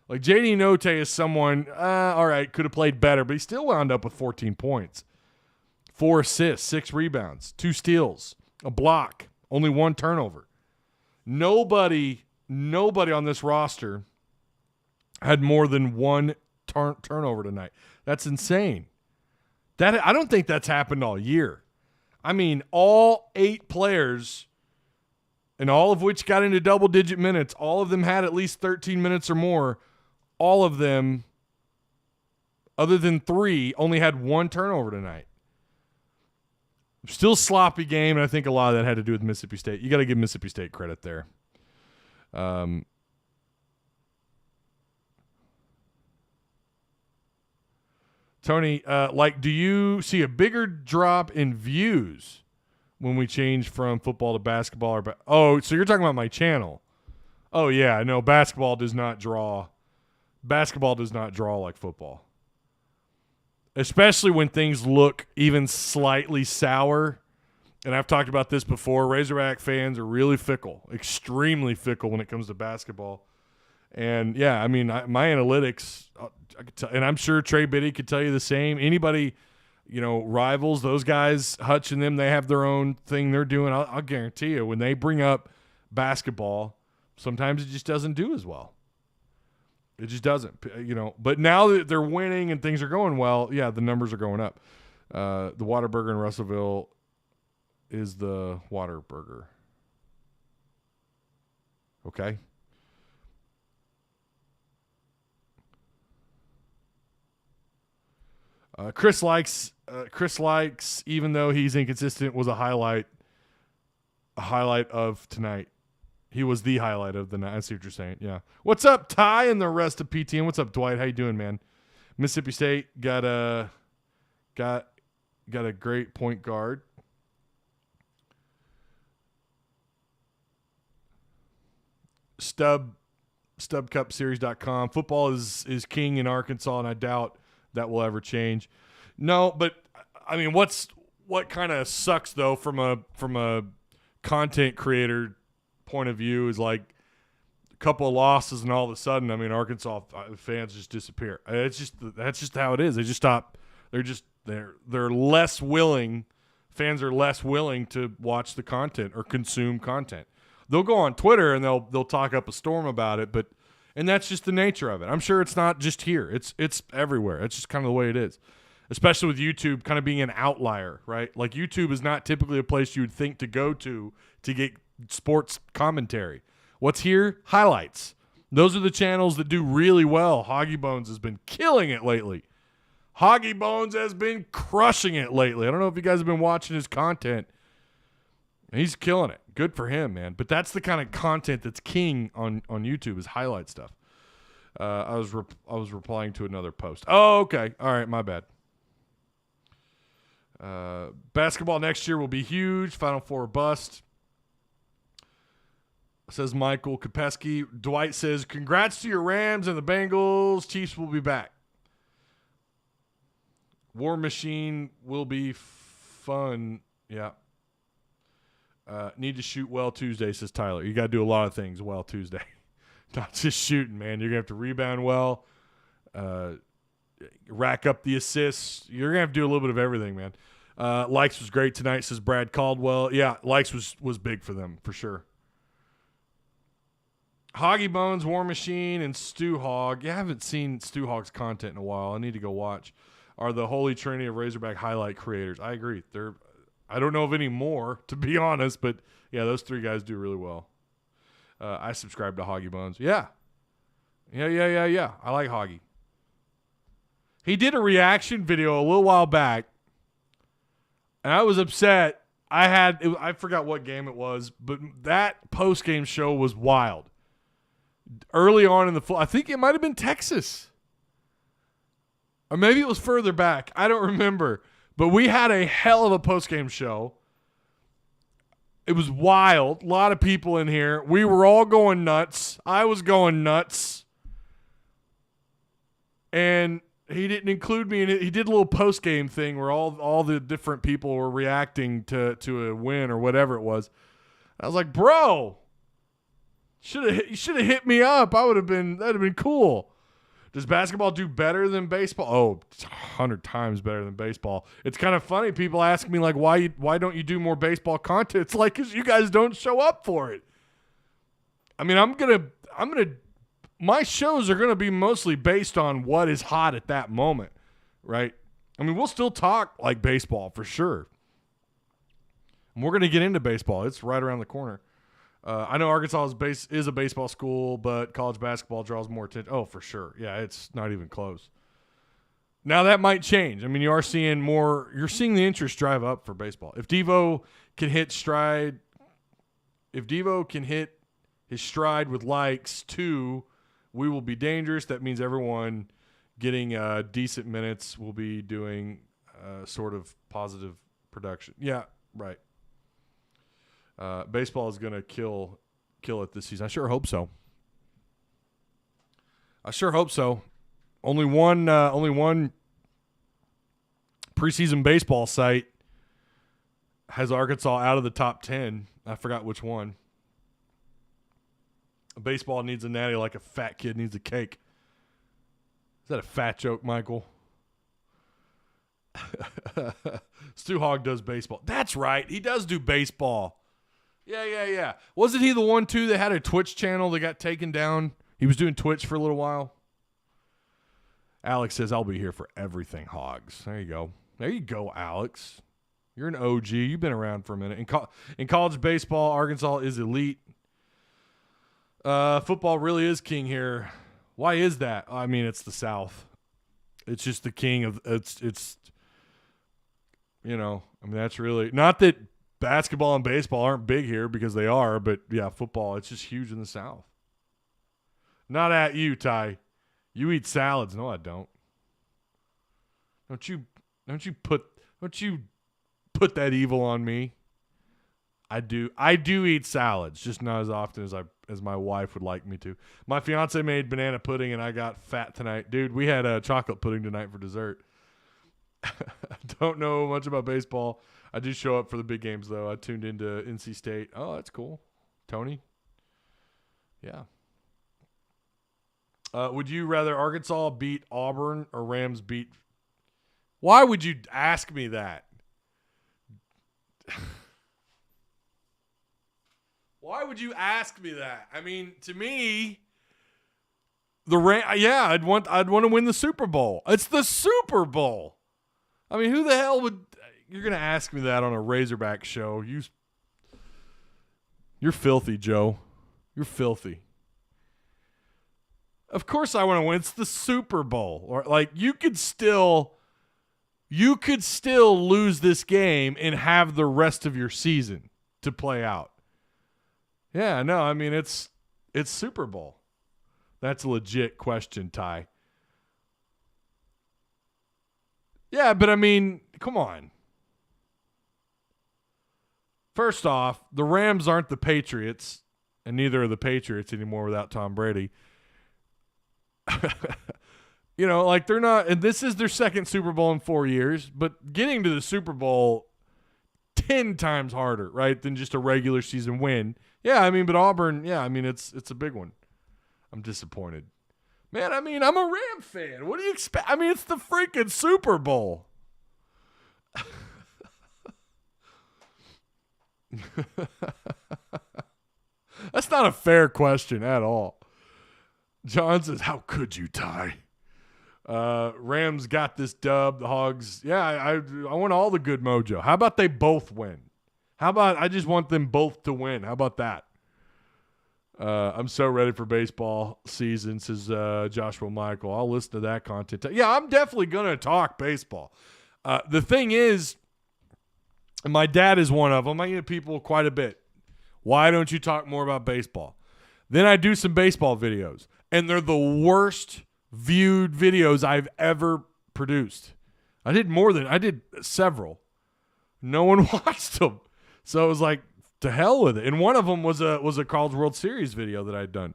Like, J.D. Notae is someone, all right, could have played better, but he still wound up with 14 points. 4 assists, 6 rebounds, 2 steals, a block, only 1 turnover. Nobody on this roster had more than 1 turnover tonight. That's insane. I don't think that's happened all year. I mean, all 8 players, and all of which got into double-digit minutes, all of them had at least 13 minutes or more. All of them, other than 3, only had 1 turnover tonight. Still sloppy game, and I think a lot of that had to do with Mississippi State. You got to give Mississippi State credit there. Tony, do you see a bigger drop in views when we change from football to basketball? So you're talking about my channel. Oh, yeah, no, basketball does not draw like football. Especially when things look even slightly sour. And I've talked about this before. Razorback fans are really fickle, extremely fickle when it comes to basketball. And, yeah, I mean, my analytics, and I'm sure Trey Biddy could tell you the same. Anybody, rivals, those guys, Hutch and them, they have their own thing they're doing. I'll guarantee you, when they bring up basketball, sometimes it just doesn't do as well. It just doesn't, But now that they're winning and things are going well, yeah, the numbers are going up. The Whataburger in Russellville is the Whataburger. Okay. Chris likes, even though he's inconsistent, was a highlight of tonight. He was the highlight of the night. I see what you're saying. Yeah. What's up, Ty, and the rest of PTN? What's up, Dwight? How you doing, man? Mississippi State got a great point guard. StubCupSeries.com. Football is king in Arkansas, and I doubt that will ever change. No, but I mean, what kind of sucks though from a content creator point of view is like a couple of losses and all of a sudden, I mean, Arkansas fans just disappear. That's just how it is. They just stop. They're less willing. Fans are less willing to watch the content or consume content. They'll go on Twitter and they'll talk up a storm about it, and that's just the nature of it. I'm sure it's not just here. It's everywhere. It's just kind of the way it is. Especially with YouTube kind of being an outlier, right? Like YouTube is not typically a place you would think to go to get sports commentary. What's here? Highlights. Those are the channels that do really well. Hoggy Bones has been killing it lately. Hoggy Bones has been crushing it lately. I don't know if you guys have been watching his content. He's killing it. Good for him, man. But that's the kind of content that's king on YouTube is highlight stuff. I was replying to another post. Oh, okay. All right, my bad. Basketball next year will be huge. Final Four bust. Says Michael Kopesky. Dwight says, congrats to your Rams and the Bengals. Chiefs will be back. War Machine will be fun. Yeah. Need to shoot well Tuesday, says Tyler. You got to do a lot of things well Tuesday. Not just shooting, man. You're going to have to rebound well, rack up the assists. You're going to have to do a little bit of everything, man. Likes was great tonight, says Brad Caldwell. Yeah, Likes was big for them, for sure. Hoggy Bones, War Machine, and Stu Hogg. Yeah, I haven't seen Stu Hogg's content in a while. I need to go watch. Are the holy trinity of Razorback highlight creators. I agree. I don't know of any more, to be honest, but yeah, those 3 guys do really well. I subscribe to Hoggy Bones. Yeah. I like Hoggy. He did a reaction video a little while back, and I was upset. I forgot what game it was, but that post-game show was wild. Early on in I think it might have been Texas. Or maybe it was further back. I don't remember. But we had a hell of a post-game show. It was wild. A lot of people in here. We were all going nuts. I was going nuts. And he didn't include me in it. He did a little post-game thing where all the different people were reacting to a win or whatever it was. I was like, bro, you should have hit me up. That'd have been cool. Does basketball do better than baseball? Oh, it's 100 times better than baseball. It's kind of funny. People ask me, like, why don't you do more baseball content? It's like, because you guys don't show up for it. I mean, my shows are going to be mostly based on what is hot at that moment, right? I mean, we'll still talk like baseball for sure. And we're going to get into baseball. It's right around the corner. I know Arkansas is a baseball school, but college basketball draws more attention. Oh, for sure. Yeah, it's not even close. Now that might change. I mean, you're seeing the interest drive up for baseball. If Devo can hit his stride with likes too, we will be dangerous. That means everyone getting decent minutes will be doing sort of positive production. Yeah, right. Baseball is going to kill it this season. I sure hope so. Only one preseason baseball site has Arkansas out of the top 10. I forgot which one. Baseball needs a natty like a fat kid needs a cake. Is that a fat joke, Michael? Stu Hogg does baseball. That's right. He does do baseball. Yeah. Wasn't he the one, too, that had a Twitch channel that got taken down? He was doing Twitch for a little while. Alex says, I'll be here for everything, Hogs. There you go, Alex. You're an OG. You've been around for a minute. In college baseball, Arkansas is elite. Football really is king here. Why is that? I mean, it's the South. It's just the king of it's I mean, that's really not that basketball and baseball aren't big here, because they are, but yeah, football, it's just huge in the South. Not at you, Ty. You eat salads. No, I don't. Don't you put that evil on me. I do eat salads, just not as often as my wife would like me to. My fiance made banana pudding and I got fat tonight. Dude, we had chocolate pudding tonight for dessert. I don't know much about baseball. I do show up for the big games, though. I tuned into NC State. Oh, that's cool. Tony? Yeah. Would you rather Arkansas beat Auburn or Rams beat? Why would you ask me that? Why would you ask me that? I mean, to me, I'd want to win the Super Bowl. It's the Super Bowl. I mean, who the hell would? You're gonna ask me that on a Razorback show? You're filthy, Joe. You're filthy. Of course I want to win. It's the Super Bowl. Or like you could still lose this game and have the rest of your season to play out. Yeah, no, I mean it's Super Bowl. That's a legit question, Ty. Yeah, but I mean, come on. First off, the Rams aren't the Patriots, and neither are the Patriots anymore without Tom Brady. Like they're not, and this is their second Super Bowl in 4 years, but getting to the Super Bowl 10 times harder, right, than just a regular season win. Yeah, I mean, but Auburn, yeah, I mean, it's a big one. I'm disappointed. Man, I mean, I'm a Ram fan. What do you expect? I mean, it's the freaking Super Bowl. That's not a fair question at all. John says, how could you, Ty? Rams got this dub. The Hogs, yeah, I want all the good mojo. How about they both win? How about I just want them both to win? How about that? I'm so ready for baseball season, says Joshua Michael. I'll listen to that content. Yeah, I'm definitely going to talk baseball. The thing is, and my dad is one of them. I get people quite a bit. Why don't you talk more about baseball? Then I do some baseball videos, and they're the worst viewed videos I've ever produced. I did several. No one watched them. So it was like, to hell with it. And one of them was a College World Series video that I'd done.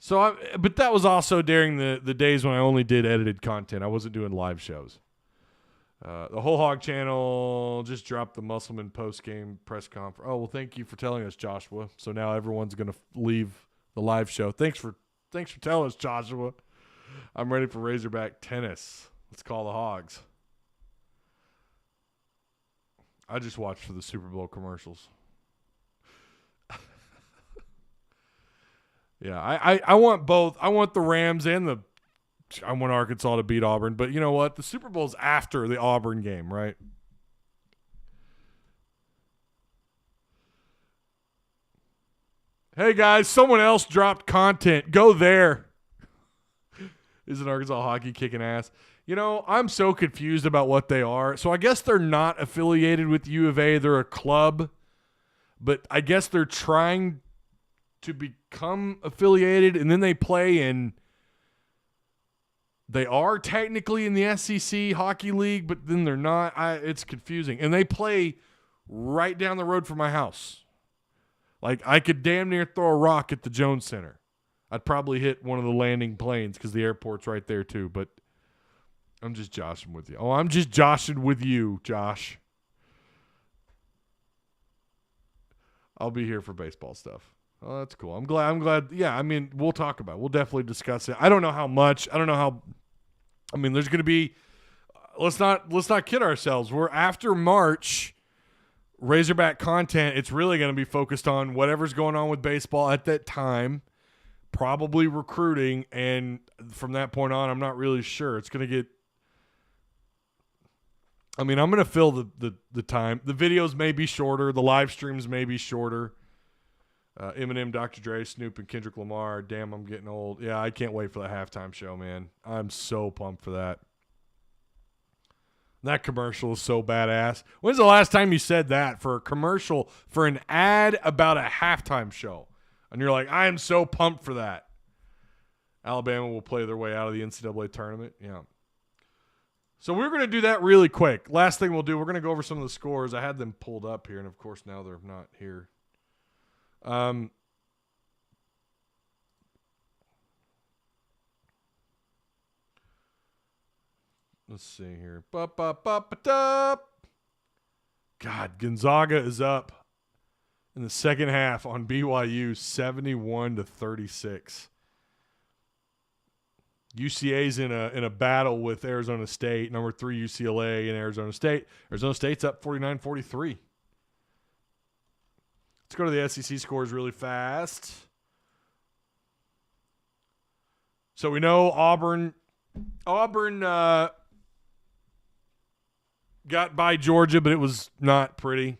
But that was also during the days when I only did edited content. I wasn't doing live shows. The Whole Hog channel just dropped the Musselman post-game press conference. Oh, well, thank you for telling us, Joshua. So now everyone's going to leave the live show. Thanks for telling us, Joshua. I'm ready for Razorback tennis. Let's call the Hogs. I just watched for the Super Bowl commercials. Yeah, I want both. I want the Rams and I want Arkansas to beat Auburn. But you know what? The Super Bowl's after the Auburn game, right? Hey, guys, someone else dropped content. Go there. Isn't Arkansas hockey kicking ass? You know, I'm so confused about what they are. So I guess they're not affiliated with U of A. They're a club. But I guess they're trying to become affiliated, and then they play in – they are technically in the SEC Hockey League, but then they're not. It's confusing. And they play right down the road from my house. Like, I could damn near throw a rock at the Jones Center. I'd probably hit one of the landing planes because the airport's right there too, but I'm just joshing with you. Oh, I'm just joshing with you, Josh. I'll be here for baseball stuff. Oh, that's cool. I'm glad. Yeah, I mean, we'll talk about it. We'll definitely discuss it. I don't know how much. I don't know how. I mean, there's going to be. Let's not kid ourselves. We're after March. Razorback content. It's really going to be focused on whatever's going on with baseball at that time. Probably recruiting, and from that point on, I'm not really sure. It's going to get. I mean, I'm going to fill the time. The videos may be shorter. The live streams may be shorter. Eminem, Dr. Dre, Snoop, and Kendrick Lamar. Damn, I'm getting old. Yeah, I can't wait for the halftime show, man. I'm so pumped for that. That commercial is so badass. When's the last time you said that for a commercial, for an ad about a halftime show? And you're like, I am so pumped for that. Alabama will play their way out of the NCAA tournament. Yeah. So we're going to do that really quick. Last thing we'll do, we're going to go over some of the scores. I had them pulled up here, and of course now they're not here. Let's see here. God, Gonzaga is up in the second half on BYU, 71-36. UCA's in a battle with Arizona State, number 3 UCLA and Arizona State. Arizona State's up 49-43. Let's go to the SEC scores really fast. So we know Auburn got by Georgia, but it was not pretty.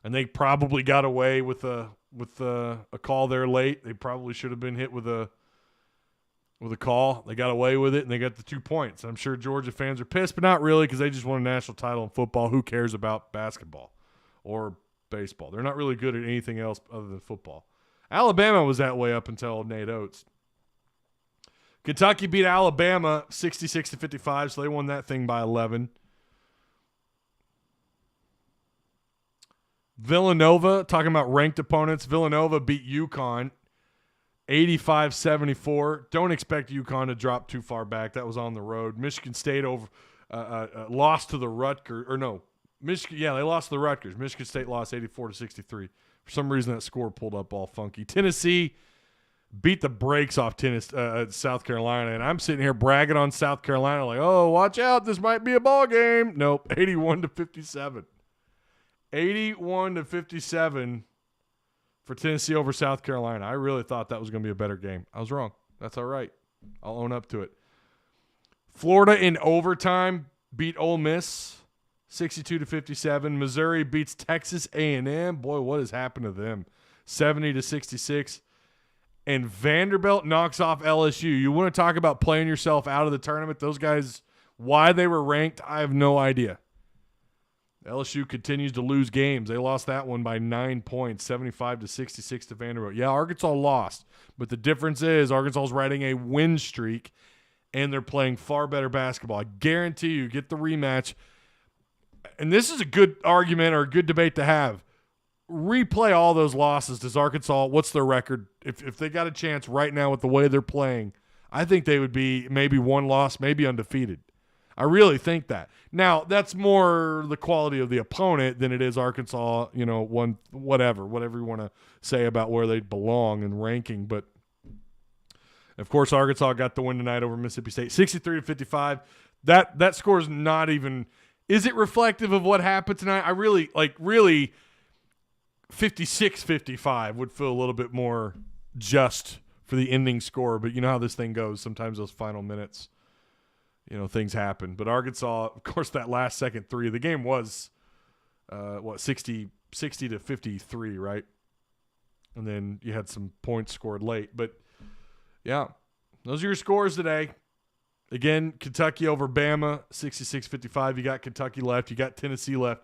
And they probably got away with a call there late. They probably should have been hit with a call. They got away with it, and they got the 2 points. I'm sure Georgia fans are pissed, but not really, because they just won a national title in football. Who cares about basketball or baseball? They're not really good at anything else other than football. Alabama was that way up until Nate Oates. Kentucky beat Alabama 66-55, so they won that thing by 11. Villanova, talking about ranked opponents, Villanova beat UConn 85-74. Don't expect UConn to drop too far back. That was on the road. Michigan State lost to the Rutgers. Or no, Michigan. Yeah, they lost to the Rutgers. Michigan State lost 84-63. For some reason, that score pulled up all funky. Tennessee beat the brakes off South Carolina, and I'm sitting here bragging on South Carolina like, oh, watch out, this might be a ball game. Nope, 81-57. 81-57 for Tennessee over South Carolina. I really thought that was going to be a better game. I was wrong. That's all right. I'll own up to it. Florida in overtime beat Ole Miss 62-57. Missouri beats Texas A&M. Boy, what has happened to them? 70-66. And Vanderbilt knocks off LSU. You want to talk about playing yourself out of the tournament? Those guys, why they were ranked, I have no idea. LSU continues to lose games. They lost that one by 9 points, 75-66 to Vanderbilt. Yeah, Arkansas lost, but the difference is Arkansas is riding a win streak, and they're playing far better basketball. I guarantee you get the rematch. And this is a good argument or a good debate to have. Replay all those losses. Does Arkansas, what's their record? If they got a chance right now with the way they're playing, I think they would be maybe one loss, maybe undefeated. I really think that. Now, that's more the quality of the opponent than it is Arkansas, whatever you want to say about where they belong in ranking. But, of course, Arkansas got the win tonight over Mississippi State, 63-55. That score is not even – is it reflective of what happened tonight? I really 56-55 would feel a little bit more just for the ending score. But you know how this thing goes. Sometimes those final minutes – things happen. But Arkansas, of course, that last second three, the game was, 60-53, right? And then you had some points scored late. But, yeah, those are your scores today. Again, Kentucky over Bama, 66-55. You got Kentucky left. You got Tennessee left.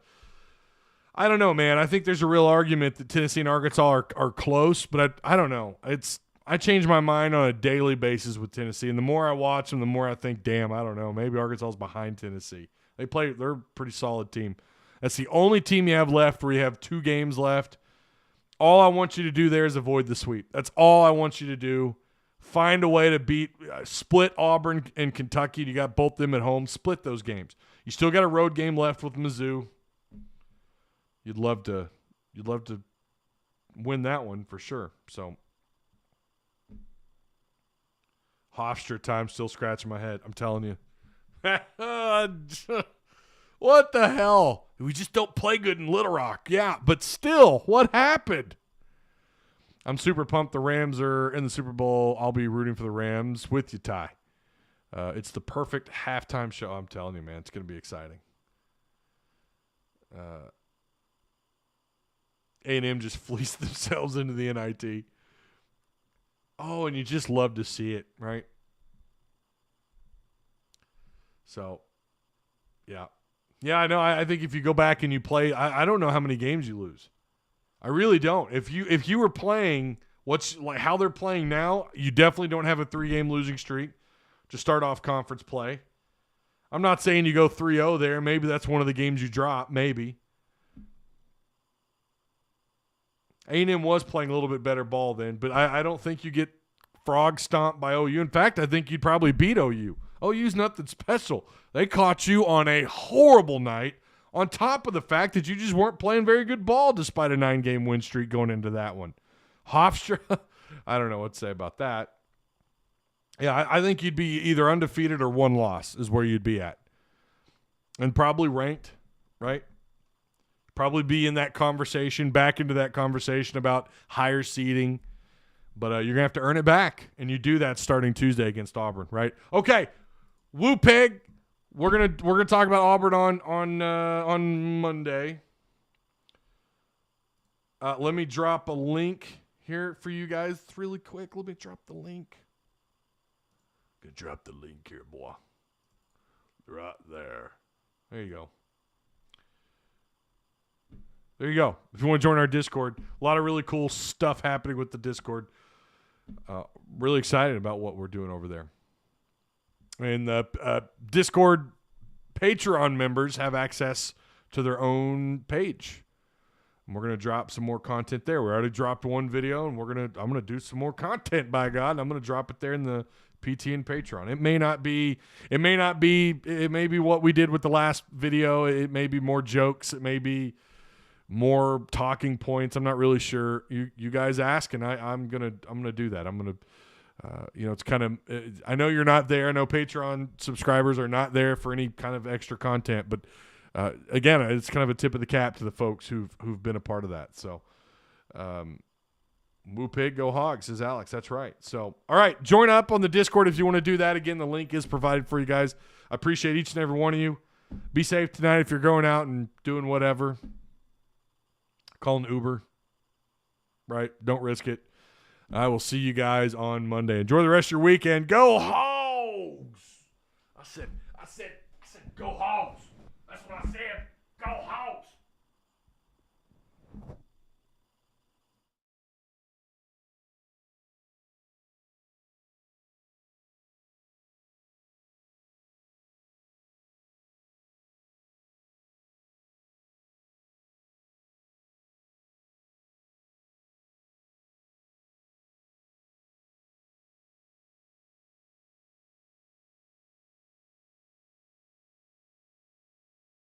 I don't know, man. I think there's a real argument that Tennessee and Arkansas are close, but I don't know. I change my mind on a daily basis with Tennessee, and the more I watch them, the more I think, damn, I don't know, maybe Arkansas's behind Tennessee. They're a pretty solid team. That's the only team you have left where you have 2 games left. All I want you to do there is avoid the sweep. That's all I want you to do. Find a way to split Auburn and Kentucky. You got both them at home. Split those games. You still got a road game left with Mizzou. You'd love to win that one for sure. So. Hofstra time, still scratching my head. I'm telling you. What the hell? We just don't play good in Little Rock. Yeah, but still, what happened? I'm super pumped the Rams are in the Super Bowl. I'll be rooting for the Rams with you, Ty. It's the perfect halftime show. I'm telling you, man. It's going to be exciting. A&M just fleeced themselves into the NIT. Oh, and you just love to see it, right? So, yeah. Yeah, I know. I think if you go back and you play, I don't know how many games you lose. I really don't. If you were playing how they're playing now, you definitely don't have a 3-game losing streak to start off conference play. I'm not saying you go 3-0 there. Maybe that's one of the games you drop, maybe. A&M was playing a little bit better ball then, but I don't think you get frog stomped by OU. In fact, I think you'd probably beat OU. OU's nothing special. They caught you on a horrible night on top of the fact that you just weren't playing very good ball despite a 9-game win streak going into that one. Hofstra, I don't know what to say about that. Yeah, I think you'd be either undefeated or 1 loss is where you'd be at. And probably ranked, right? Probably be in that conversation, back into that conversation about higher seeding. But you're going to have to earn it back. And you do that starting Tuesday against Auburn, right? Okay, Woo Pig. We're gonna talk about Auburn on Monday. Let me drop a link here for you guys really quick. Let me drop the link. Gonna drop the link here, boy. Right there. There you go. There you go. If you want to join our Discord, a lot of really cool stuff happening with the Discord. Really excited about what we're doing over there. And the Discord Patreon members have access to their own page. And we're going to drop some more content there. We already dropped one video, and I'm going to do some more content, by God. And I'm going to drop it there in the PT and Patreon. It may be what we did with the last video. It may be more jokes. It may be more talking points. I'm not really sure. You guys ask, and I'm gonna do that. I'm gonna, it's kind of. I know you're not there. I know Patreon subscribers are not there for any kind of extra content, but again, it's kind of a tip of the cap to the folks who've been a part of that. So, Woo Pig, go Hogs, says Alex. That's right. So, all right, join up on the Discord if you want to do that. Again, the link is provided for you guys. I appreciate each and every one of you. Be safe tonight if you're going out and doing whatever. Call an Uber, right? Don't risk it. I will see you guys on Monday. Enjoy the rest of your weekend. Go Hogs! I said, go Hogs!